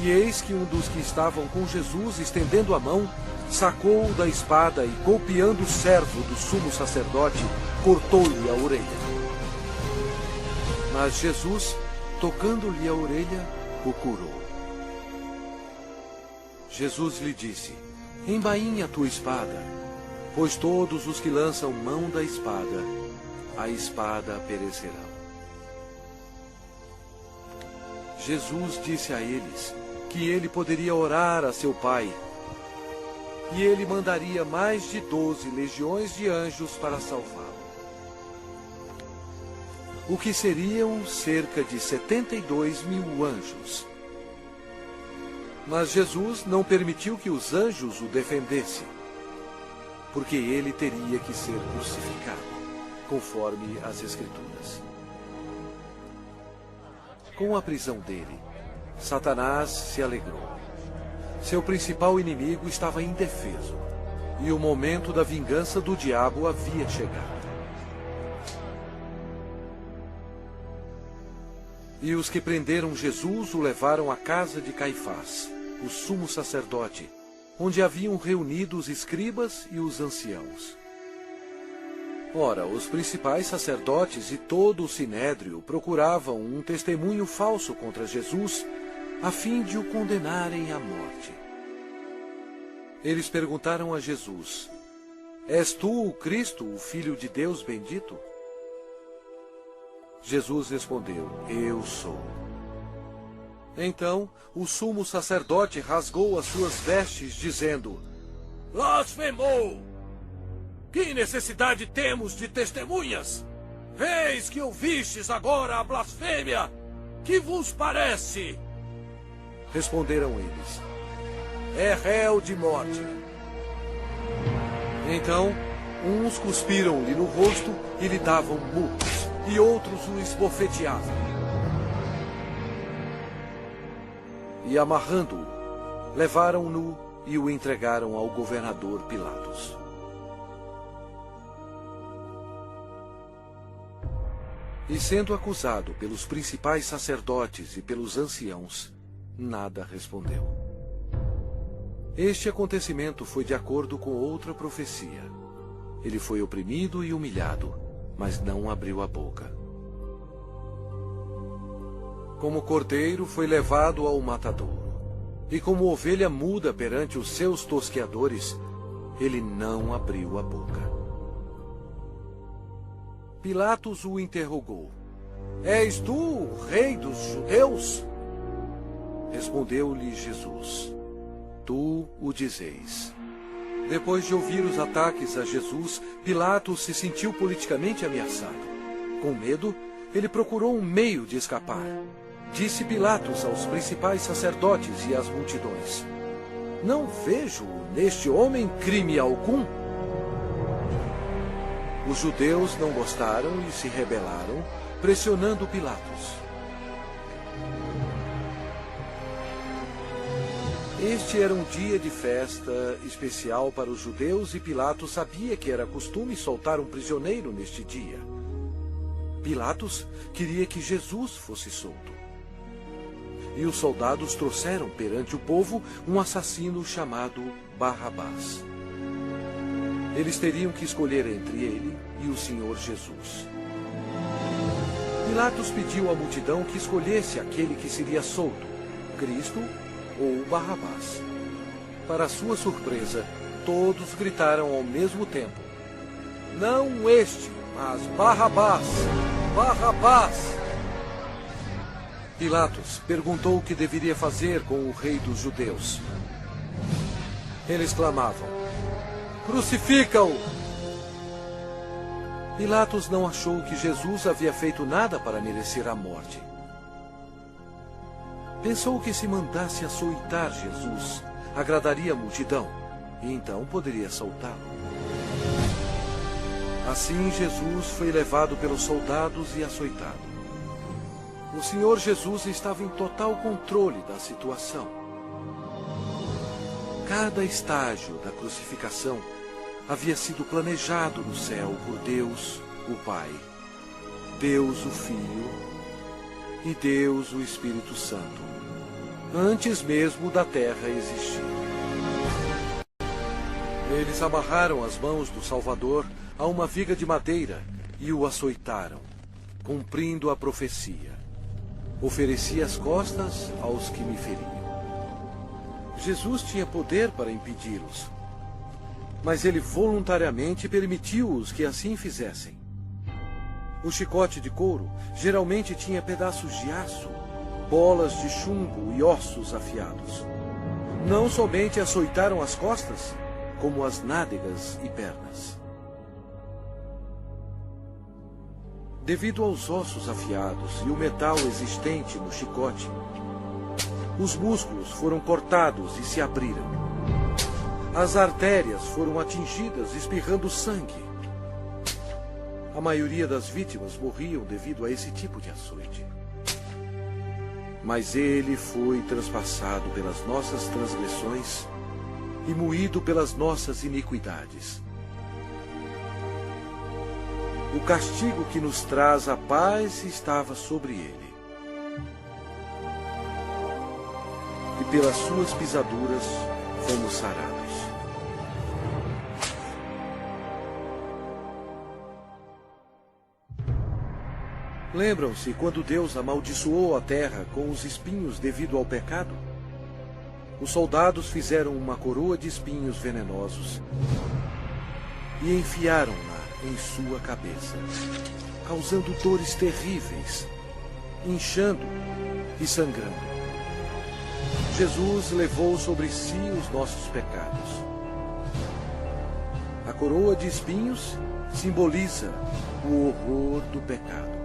Speaker 1: E eis que um dos que estavam com Jesus, estendendo a mão, sacou-o da espada e, golpeando o servo do sumo sacerdote, cortou-lhe a orelha. Mas Jesus, tocando-lhe a orelha, o curou. Jesus lhe disse: embainha a tua espada, pois todos os que lançam mão da espada, a espada perecerão. Jesus disse a eles que ele poderia orar a seu Pai, e ele mandaria mais de 12 legiões de anjos para salvá-lo. O que seriam cerca de 72.000 anjos. Mas Jesus não permitiu que os anjos o defendessem, porque ele teria que ser crucificado, conforme as Escrituras. Com a prisão dele, Satanás se alegrou. Seu principal inimigo estava indefeso, e o momento da vingança do diabo havia chegado. E os que prenderam Jesus o levaram à casa de Caifás, o sumo sacerdote, onde haviam reunido os escribas e os anciãos. Ora, os principais sacerdotes e todo o sinédrio procuravam um testemunho falso contra Jesus, a fim de o condenarem à morte. Eles perguntaram a Jesus: és tu o Cristo, o Filho de Deus bendito? Jesus respondeu: eu sou. Então o sumo sacerdote rasgou as suas vestes, dizendo: blasfemou! Que necessidade temos de testemunhas? Eis que ouvistes agora a blasfêmia! Que vos parece? Responderam eles: é réu de morte. Então, uns cuspiram-lhe no rosto e lhe davam murros, e outros o esbofeteavam. e, amarrando-o, levaram-no e o entregaram ao governador Pilatos. E sendo acusado pelos principais sacerdotes e pelos anciãos, nada respondeu. Este acontecimento foi de acordo com outra profecia. Ele foi oprimido e humilhado, mas não abriu a boca. Como cordeiro foi levado ao matadouro, e como ovelha muda perante os seus tosqueadores, ele não abriu a boca. Pilatos o interrogou: És tu o rei dos judeus? Respondeu-lhe Jesus: Tu o dizeis. Depois de ouvir os ataques a Jesus, Pilatos se sentiu politicamente ameaçado. Com medo, ele procurou um meio de escapar. Disse Pilatos aos principais sacerdotes e às multidões: Não vejo neste homem crime algum. Os judeus não gostaram e se rebelaram, pressionando Pilatos. Este era um dia de festa especial para os judeus e Pilatos sabia que era costume soltar um prisioneiro neste dia. Pilatos queria que Jesus fosse solto. E os soldados trouxeram perante o povo um assassino chamado Barrabás. Eles teriam que escolher entre ele e o Senhor Jesus. Pilatos pediu à multidão que escolhesse aquele que seria solto, Cristo ou Barrabás. Para sua surpresa, todos gritaram ao mesmo tempo: Não este, mas Barrabás! Barrabás! Pilatos perguntou o que deveria fazer com o rei dos judeus. Eles clamavam: Crucifica-o! Pilatos não achou que Jesus havia feito nada para merecer a morte. Pensou que se mandasse açoitar Jesus, agradaria a multidão, e então poderia soltá-lo. Assim Jesus foi levado pelos soldados e açoitado. O Senhor Jesus estava em total controle da situação. Cada estágio da crucificação havia sido planejado no céu por Deus, o Pai, Deus, o Filho e Deus, o Espírito Santo, antes mesmo da terra existir. Eles amarraram as mãos do Salvador a uma viga de madeira e o açoitaram, cumprindo a profecia: Ofereci as costas aos que me feriam. Jesus tinha poder para impedi-los, mas ele voluntariamente permitiu-os que assim fizessem. O chicote de couro geralmente tinha pedaços de aço, bolas de chumbo e ossos afiados. Não somente açoitaram as costas, como as nádegas e pernas. Devido aos ossos afiados e o metal existente no chicote, os músculos foram cortados e se abriram. As artérias foram atingidas, espirrando sangue. A maioria das vítimas morriam devido a esse tipo de açoite. Mas ele foi transpassado pelas nossas transgressões e moído pelas nossas iniquidades. O castigo que nos traz a paz estava sobre ele. E pelas suas pisaduras fomos sarados. Lembram-se quando Deus amaldiçoou a terra com os espinhos devido ao pecado? Os soldados fizeram uma coroa de espinhos venenosos e enfiaram-na em sua cabeça, causando dores terríveis, inchando e sangrando. Jesus levou sobre si os nossos pecados. A coroa de espinhos simboliza o horror do pecado.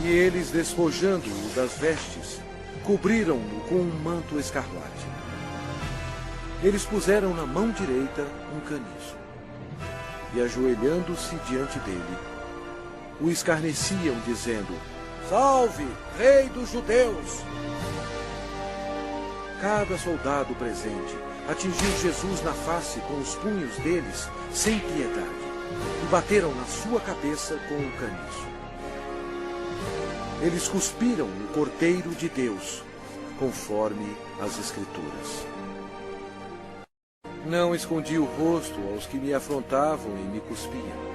Speaker 1: E eles, despojando-o das vestes, cobriram-no com um manto escarlate. Eles puseram na mão direita um caniço. E, ajoelhando-se diante dele, o escarneciam, dizendo: Salve, Rei dos Judeus! Cada soldado presente atingiu Jesus na face com os punhos deles, sem piedade, e bateram na sua cabeça com um caniço. Eles cuspiram o Cordeiro de Deus, conforme as Escrituras. Não escondi o rosto aos que me afrontavam e me cuspiam.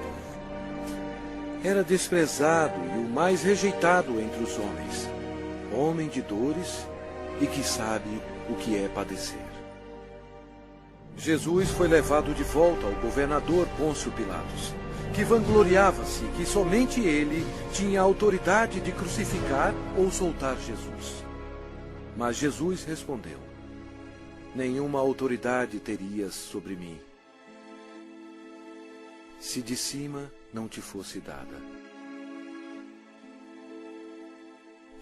Speaker 1: Era desprezado e o mais rejeitado entre os homens, homem de dores e que sabe o que é padecer. Jesus foi levado de volta ao governador Pôncio Pilatos, que vangloriava-se que somente ele tinha a autoridade de crucificar ou soltar Jesus. Mas Jesus respondeu: nenhuma autoridade terias sobre mim, se de cima não te fosse dada.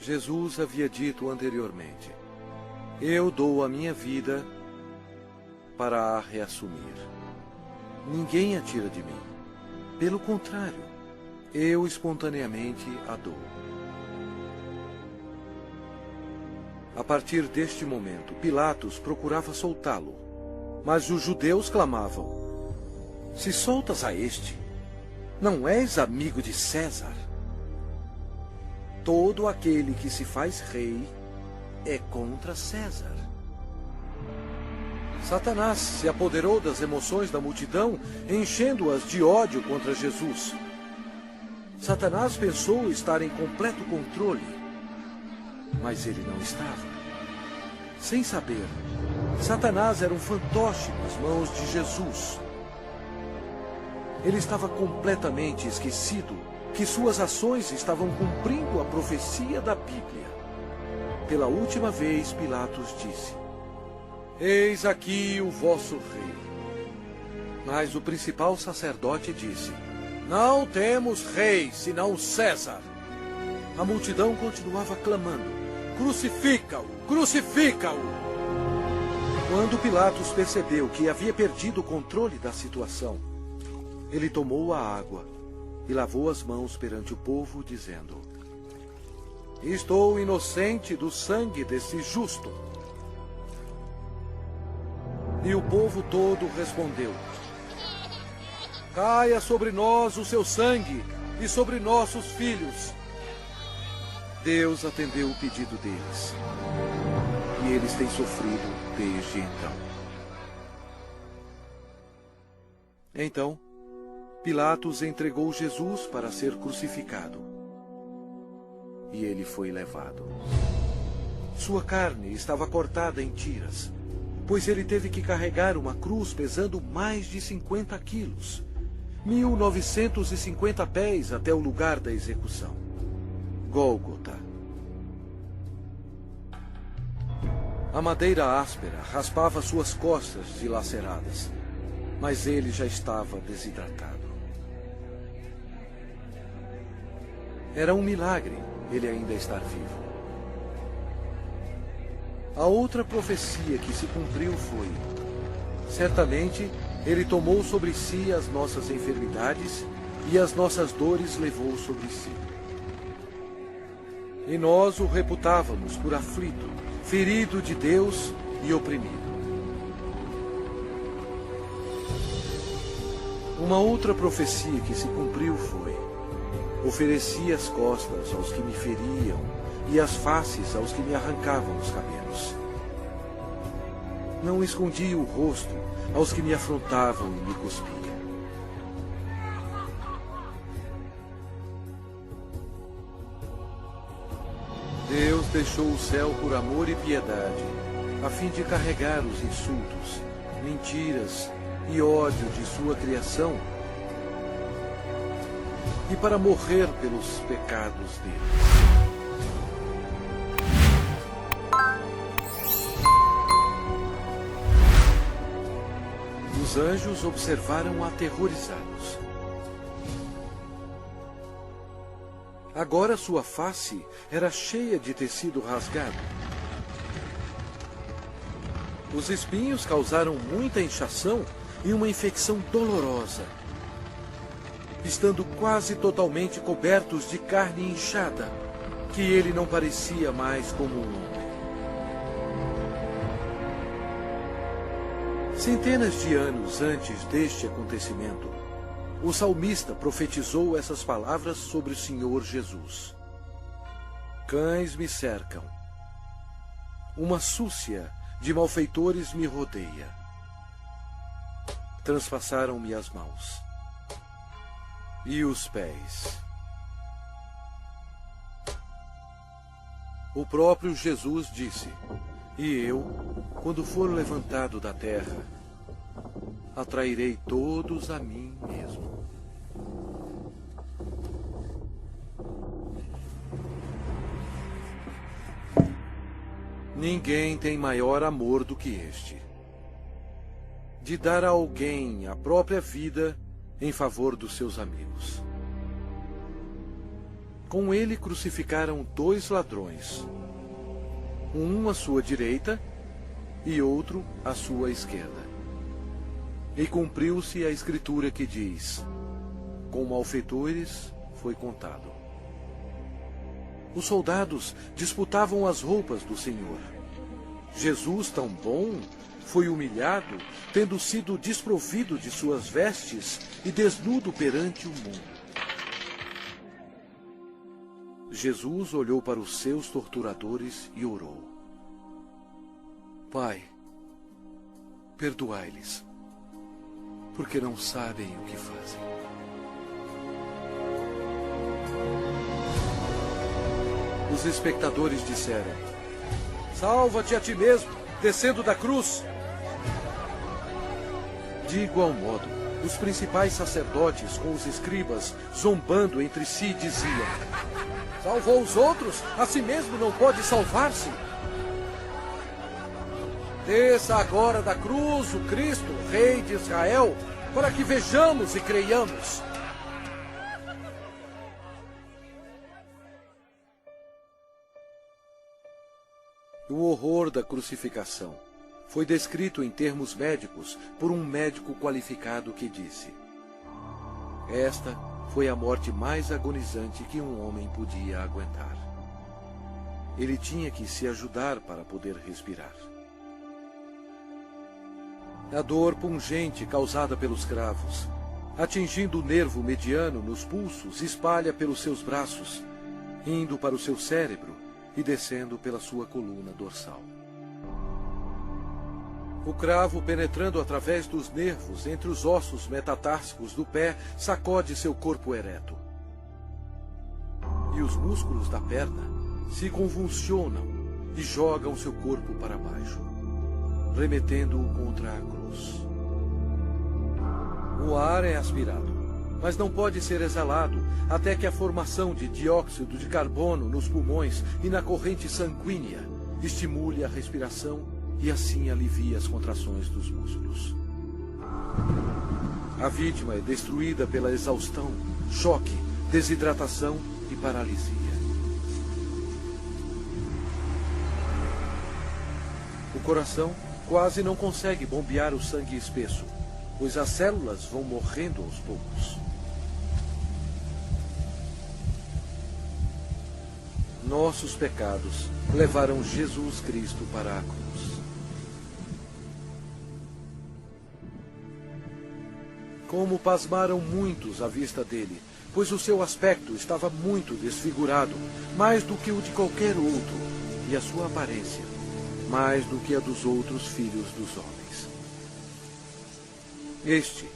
Speaker 1: Jesus havia dito anteriormente: eu dou a minha vida para a reassumir. Ninguém a tira de mim. Pelo contrário, eu espontaneamente a dou. A partir deste momento, Pilatos procurava soltá-lo, mas os judeus clamavam: se soltas a este, não és amigo de César? Todo aquele que se faz rei é contra César. Satanás se apoderou das emoções da multidão, enchendo-as de ódio contra Jesus. Satanás pensou estar em completo controle, mas ele não estava. Sem saber, Satanás era um fantoche nas mãos de Jesus. Ele estava completamente esquecido que suas ações estavam cumprindo a profecia da Bíblia. Pela última vez, Pilatos disse: eis aqui o vosso rei. Mas o principal sacerdote disse: não temos rei, senão César. A multidão continuava clamando: crucifica-o, crucifica-o! Quando Pilatos percebeu que havia perdido o controle da situação, ele tomou a água e lavou as mãos perante o povo, dizendo: estou inocente do sangue desse justo. E o povo todo respondeu: caia sobre nós o seu sangue e sobre nossos filhos. Deus atendeu o pedido deles, e eles têm sofrido desde então. Então, Pilatos entregou Jesus para ser crucificado, e ele foi levado. Sua carne estava cortada em tiras, pois ele teve que carregar uma cruz pesando mais de 50 quilos, 1950 pés até o lugar da execução, Gólgota. A madeira áspera raspava suas costas dilaceradas, mas ele já estava desidratado. Era um milagre ele ainda estar vivo. A outra profecia que se cumpriu foi: certamente ele tomou sobre si as nossas enfermidades e as nossas dores levou sobre si. E nós o reputávamos por aflito, ferido de Deus e oprimido. Uma outra profecia que se cumpriu foi: ofereci as costas aos que me feriam e as faces aos que me arrancavam os cabelos. Não escondi o rosto aos que me afrontavam e me cuspiam. Deus deixou o céu por amor e piedade, a fim de carregar os insultos, mentiras e ódio de sua criação, e para morrer pelos pecados deles. Os anjos observaram aterrorizados. Agora sua face era cheia de tecido rasgado. Os espinhos causaram muita inchação e uma infecção dolorosa, estando quase totalmente cobertos de carne inchada. que ele não parecia mais como um homem. Centenas de anos antes deste acontecimento, o salmista profetizou essas palavras sobre o Senhor Jesus. Cães me cercam. Uma súcia de malfeitores me rodeia. Transpassaram-me as mãos e os pés. O próprio Jesus disse: e eu, quando for levantado da terra, atrairei todos a mim mesmo. Ninguém tem maior amor do que este, de dar a alguém a própria vida em favor dos seus amigos. Com ele crucificaram 2 ladrões, um à sua direita e outro à sua esquerda. E cumpriu-se a escritura que diz: com malfeitores foi contado. Os soldados disputavam as roupas do Senhor. Jesus, tão bom, foi humilhado, tendo sido desprovido de suas vestes e desnudo perante o mundo. Jesus olhou para os seus torturadores e orou: Pai, perdoai-lhes, porque não sabem o que fazem. Os espectadores disseram: salva-te a ti mesmo, descendo da cruz. De igual modo, os principais sacerdotes com os escribas, zombando entre si, diziam: salvou os outros, a si mesmo não pode salvar-se. Desça agora da cruz o Cristo, Rei de Israel, para que vejamos e creiamos. O horror da crucificação foi descrito em termos médicos por um médico qualificado que disse: esta foi a morte mais agonizante que um homem podia aguentar. Ele tinha que se ajudar para poder respirar. A dor pungente causada pelos cravos, atingindo o nervo mediano nos pulsos, espalha pelos seus braços, indo para o seu cérebro e descendo pela sua coluna dorsal. O cravo, penetrando através dos nervos entre os ossos metatársicos do pé, sacode seu corpo ereto. E os músculos da perna se convulsionam e jogam seu corpo para baixo, remetendo-o contra a cruz. O ar é aspirado, mas não pode ser exalado até que a formação de dióxido de carbono nos pulmões e na corrente sanguínea estimule a respiração e assim alivie as contrações dos músculos. A vítima é destruída pela exaustão, choque, desidratação e paralisia. O coração quase não consegue bombear o sangue espesso, pois as células vão morrendo aos poucos. Nossos pecados levaram Jesus Cristo para a cruz. Como pasmaram muitos à vista dele, pois o seu aspecto estava muito desfigurado, mais do que o de qualquer outro, e a sua aparência, mais do que a dos outros filhos dos homens. Este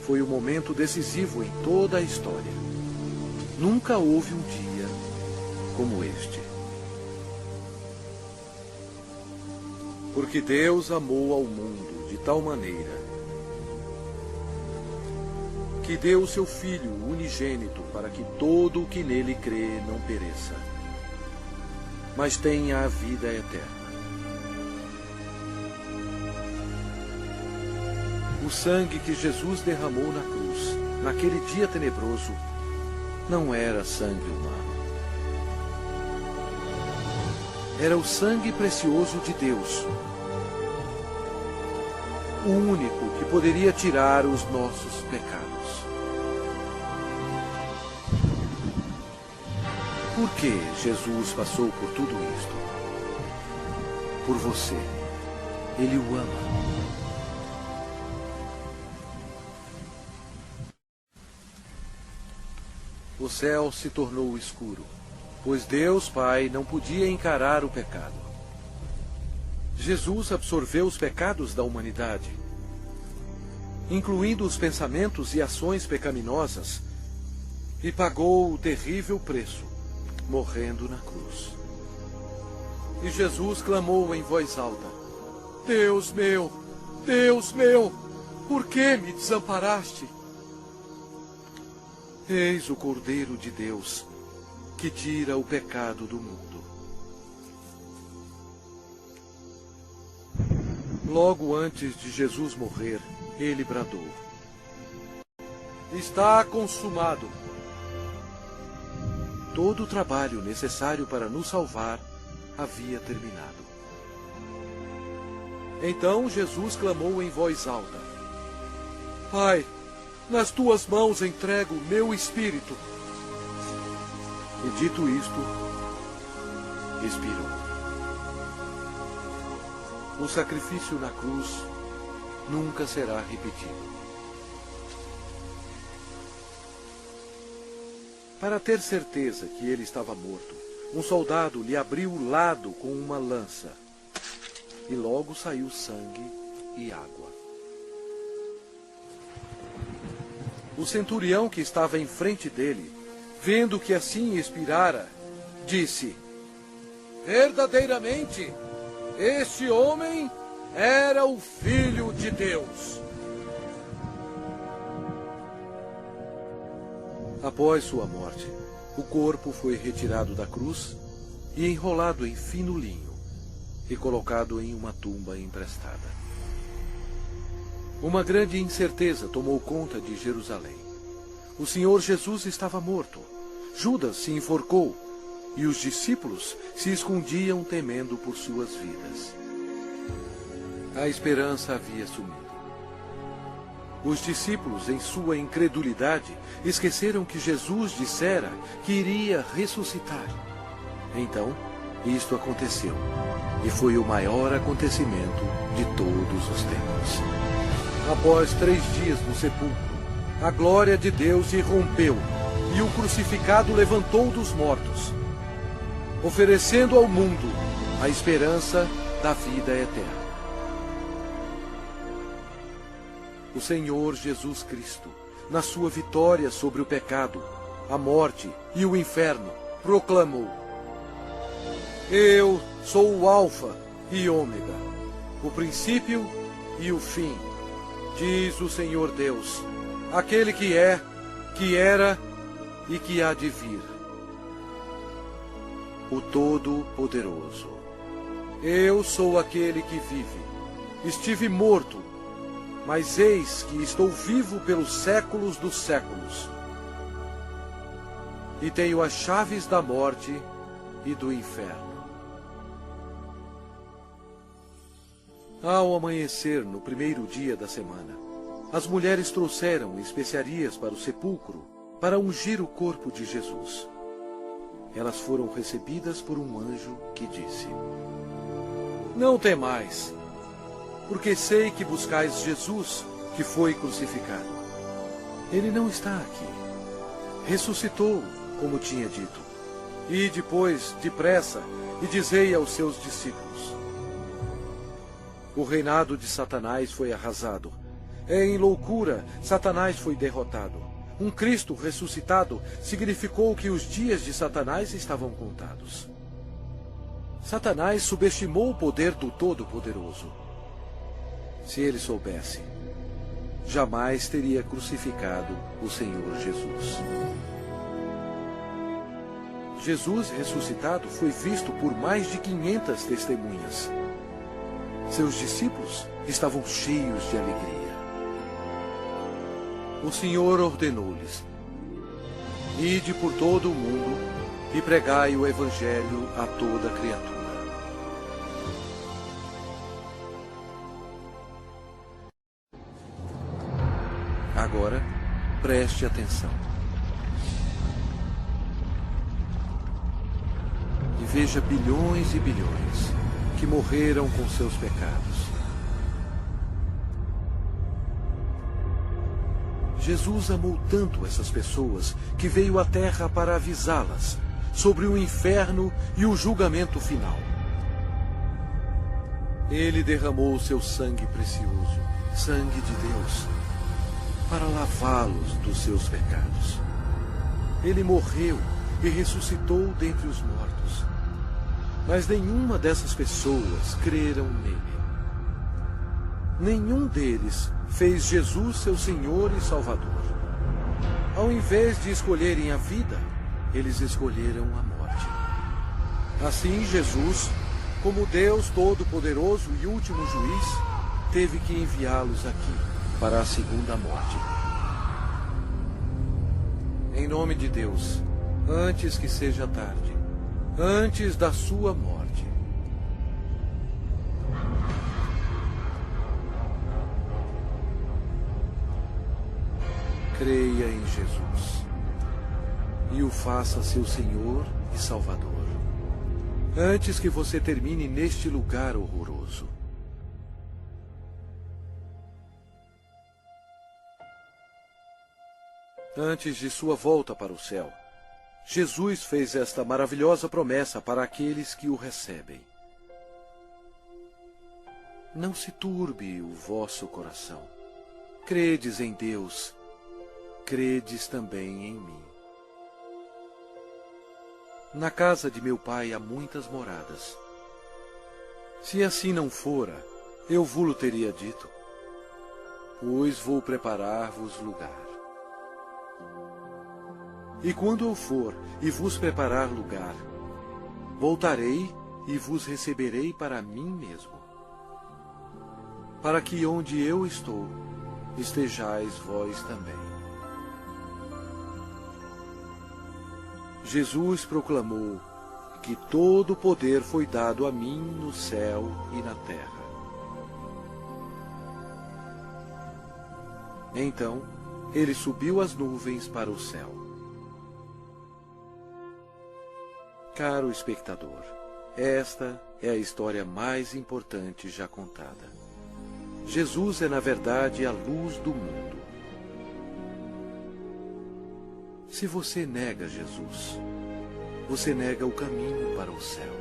Speaker 1: foi o momento decisivo em toda a história. Nunca houve um dia como este. Porque Deus amou ao mundo de tal maneira que deu o seu Filho unigênito para que todo o que nele crê não pereça, mas tenha a vida eterna. O sangue que Jesus derramou na cruz, naquele dia tenebroso, não era sangue humano. Era o sangue precioso de Deus, o único que poderia tirar os nossos pecados. Por que Jesus passou por tudo isto? Por você. Ele o ama. O céu se tornou escuro, pois Deus Pai não podia encarar o pecado. Jesus absorveu os pecados da humanidade, incluindo os pensamentos e ações pecaminosas, e pagou o terrível preço, morrendo na cruz. E Jesus clamou em voz alta: Deus meu, por que me desamparaste? Eis o Cordeiro de Deus, que tira o pecado do mundo. Logo antes de Jesus morrer, ele bradou: Está consumado. Todo o trabalho necessário para nos salvar havia terminado. Então Jesus clamou em voz alta: Pai, nas tuas mãos entrego meu espírito. E dito isto, expirou. O sacrifício na cruz nunca será repetido. Para ter certeza que ele estava morto, um soldado lhe abriu o lado com uma lança, e logo saiu sangue e água. O centurião que estava em frente dele, vendo que assim expirara, disse: Verdadeiramente, este homem era o Filho de Deus. Após sua morte, o corpo foi retirado da cruz e enrolado em fino linho e colocado em uma tumba emprestada. Uma grande incerteza tomou conta de Jerusalém. O Senhor Jesus estava morto. Judas se enforcou e os discípulos se escondiam temendo por suas vidas. A esperança havia sumido. Os discípulos, em sua incredulidade, esqueceram que Jesus dissera que iria ressuscitar. Então, isto aconteceu, e foi o maior acontecimento de todos os tempos. Após 3 dias no sepulcro, a glória de Deus irrompeu, e o crucificado levantou dos mortos, oferecendo ao mundo a esperança da vida eterna. O Senhor Jesus Cristo, na sua vitória sobre o pecado, a morte e o inferno, proclamou: Eu sou o Alfa e Ômega, o princípio e o fim, diz o Senhor Deus, aquele que é, que era e que há de vir, o Todo-Poderoso. Eu sou aquele que vive. Estive morto, mas eis que estou vivo pelos séculos dos séculos. E tenho as chaves da morte e do inferno. Ao amanhecer, no primeiro dia da semana, as mulheres trouxeram especiarias para o sepulcro para ungir o corpo de Jesus. Elas foram recebidas por um anjo que disse: Não temais, porque sei que buscais Jesus, que foi crucificado. Ele não está aqui. Ressuscitou, como tinha dito. E depois, depressa, e dizei aos seus discípulos: O reinado de Satanás foi arrasado. Em loucura, Satanás foi derrotado. Um Cristo ressuscitado significou que os dias de Satanás estavam contados. Satanás subestimou o poder do Todo-Poderoso. Se ele soubesse, jamais teria crucificado o Senhor Jesus. Jesus ressuscitado foi visto por mais de 500 testemunhas. Seus discípulos estavam cheios de alegria. O Senhor ordenou-lhes: Ide por todo o mundo e pregai o Evangelho a toda criatura. Agora, preste atenção. veja bilhões e bilhões que morreram com seus pecados. Jesus amou tanto essas pessoas que veio à Terra para avisá-las sobre o inferno e o julgamento final. Ele derramou seu sangue precioso, sangue de Deus, para lavá-los dos seus pecados. Ele morreu e ressuscitou dentre os mortos. Mas nenhuma dessas pessoas creram nele. Nenhum deles fez Jesus seu Senhor e Salvador. Ao invés de escolherem a vida, eles escolheram a morte. Assim, Jesus, como Deus Todo-Poderoso e último juiz, teve que enviá-los aqui para a segunda morte. Em nome de Deus, antes que seja tarde, antes da sua morte, creia em Jesus e o faça seu Senhor e Salvador, antes que você termine neste lugar horroroso. Antes de sua volta para o céu, Jesus fez esta maravilhosa promessa para aqueles que o recebem. Não se turbe o vosso coração. Credes em Deus, credes também em mim. Na casa de meu Pai há muitas moradas. Se assim não fora, eu vô-lo teria dito, pois vou preparar-vos lugar. E quando eu for e vos preparar lugar, voltarei e vos receberei para mim mesmo, para que onde eu estou, estejais vós também. Jesus proclamou que todo o poder foi dado a mim no céu e na terra. Então, ele subiu às nuvens para o céu. Caro espectador, esta é a história mais importante já contada. Jesus é, na verdade, a luz do mundo. Se você nega Jesus, você nega o caminho para o céu.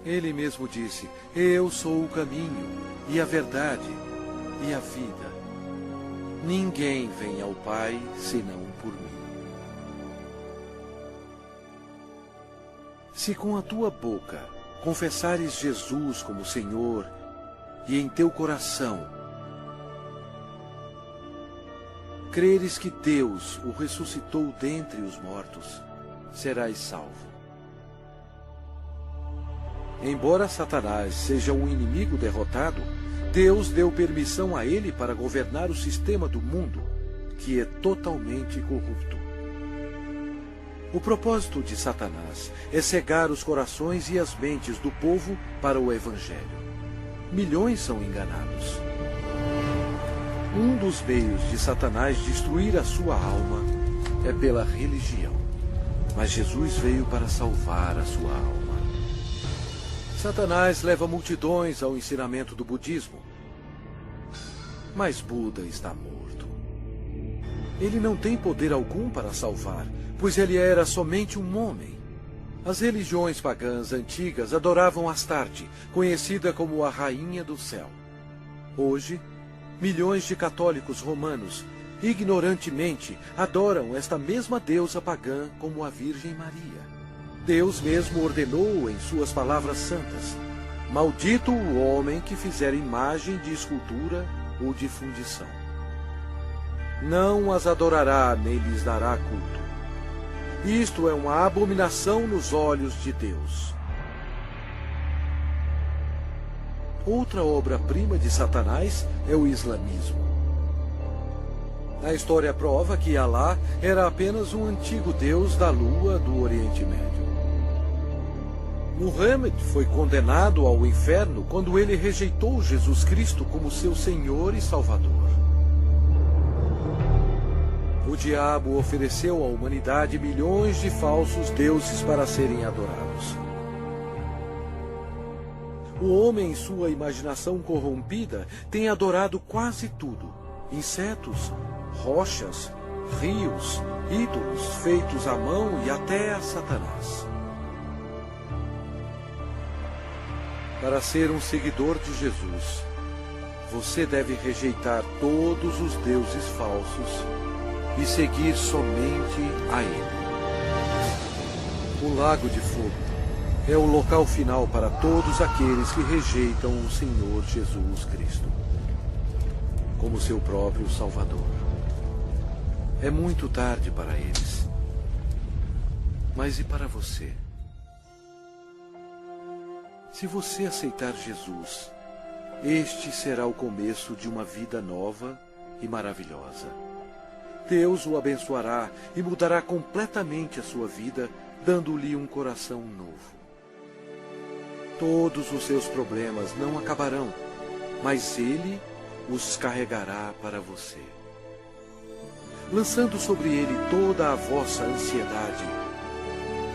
Speaker 1: Ele mesmo disse: eu sou o caminho, e a verdade, e a vida. Ninguém vem ao Pai senão por mim. Se com a tua boca confessares Jesus como Senhor e em teu coração creres que Deus o ressuscitou dentre os mortos, serás salvo. Embora Satanás seja um inimigo derrotado, Deus deu permissão a ele para governar o sistema do mundo, que é totalmente corrupto. O propósito de Satanás é cegar os corações e as mentes do povo para o Evangelho. Milhões são enganados. Um dos meios de Satanás destruir a sua alma é pela religião. Mas Jesus veio para salvar a sua alma. Satanás leva multidões ao ensinamento do budismo. Mas Buda está morto. Ele não tem poder algum para salvar, pois ele era somente um homem. As religiões pagãs antigas adoravam Astarte, conhecida como a Rainha do Céu. Hoje, milhões de católicos romanos, ignorantemente, adoram esta mesma deusa pagã como a Virgem Maria. Deus mesmo ordenou em suas palavras santas: maldito o homem que fizer imagem de escultura ou de fundição. Não as adorará nem lhes dará culto. Isto é uma abominação nos olhos de Deus. Outra obra-prima de Satanás é o islamismo. A história prova que Alá era apenas um antigo deus da lua do Oriente Médio. Muhammad foi condenado ao inferno quando ele rejeitou Jesus Cristo como seu Senhor e Salvador. O diabo ofereceu à humanidade milhões de falsos deuses para serem adorados. O homem, em sua imaginação corrompida, tem adorado quase tudo: insetos, rochas, rios, ídolos feitos à mão e até a Satanás. Para ser um seguidor de Jesus, você deve rejeitar todos os deuses falsos e seguir somente a Ele. O lago de fogo é o local final para todos aqueles que rejeitam o Senhor Jesus Cristo como seu próprio Salvador. É muito tarde para eles. Mas e para você? Se você aceitar Jesus, este será o começo de uma vida nova e maravilhosa. Deus o abençoará e mudará completamente a sua vida, dando-lhe um coração novo. Todos os seus problemas não acabarão, mas Ele os carregará para você, lançando sobre Ele toda a vossa ansiedade,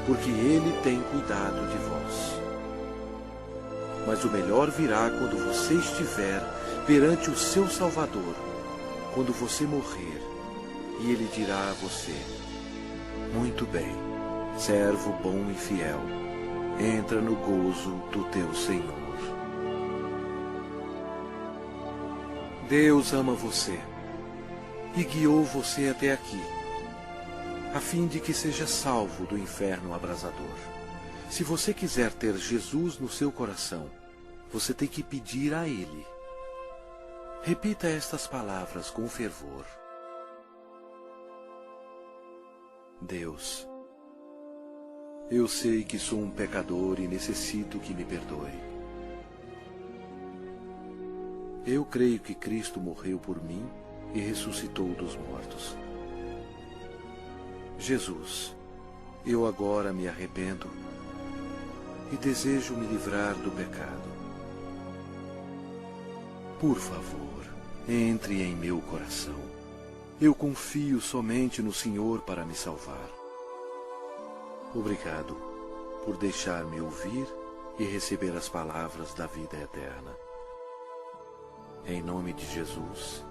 Speaker 1: porque Ele tem cuidado de vós. Mas o melhor virá quando você estiver perante o seu Salvador, quando você morrer, e Ele dirá a você: muito bem, servo bom e fiel, entra no gozo do teu Senhor. Deus ama você e guiou você até aqui, a fim de que seja salvo do inferno abrasador. Se você quiser ter Jesus no seu coração, você tem que pedir a Ele. Repita estas palavras com fervor. Deus, eu sei que sou um pecador e necessito que me perdoe. Eu creio que Cristo morreu por mim e ressuscitou dos mortos. Jesus, eu agora me arrependo e desejo me livrar do pecado. Por favor, entre em meu coração. Eu confio somente no Senhor para me salvar. Obrigado por deixar-me ouvir e receber as palavras da vida eterna. Em nome de Jesus.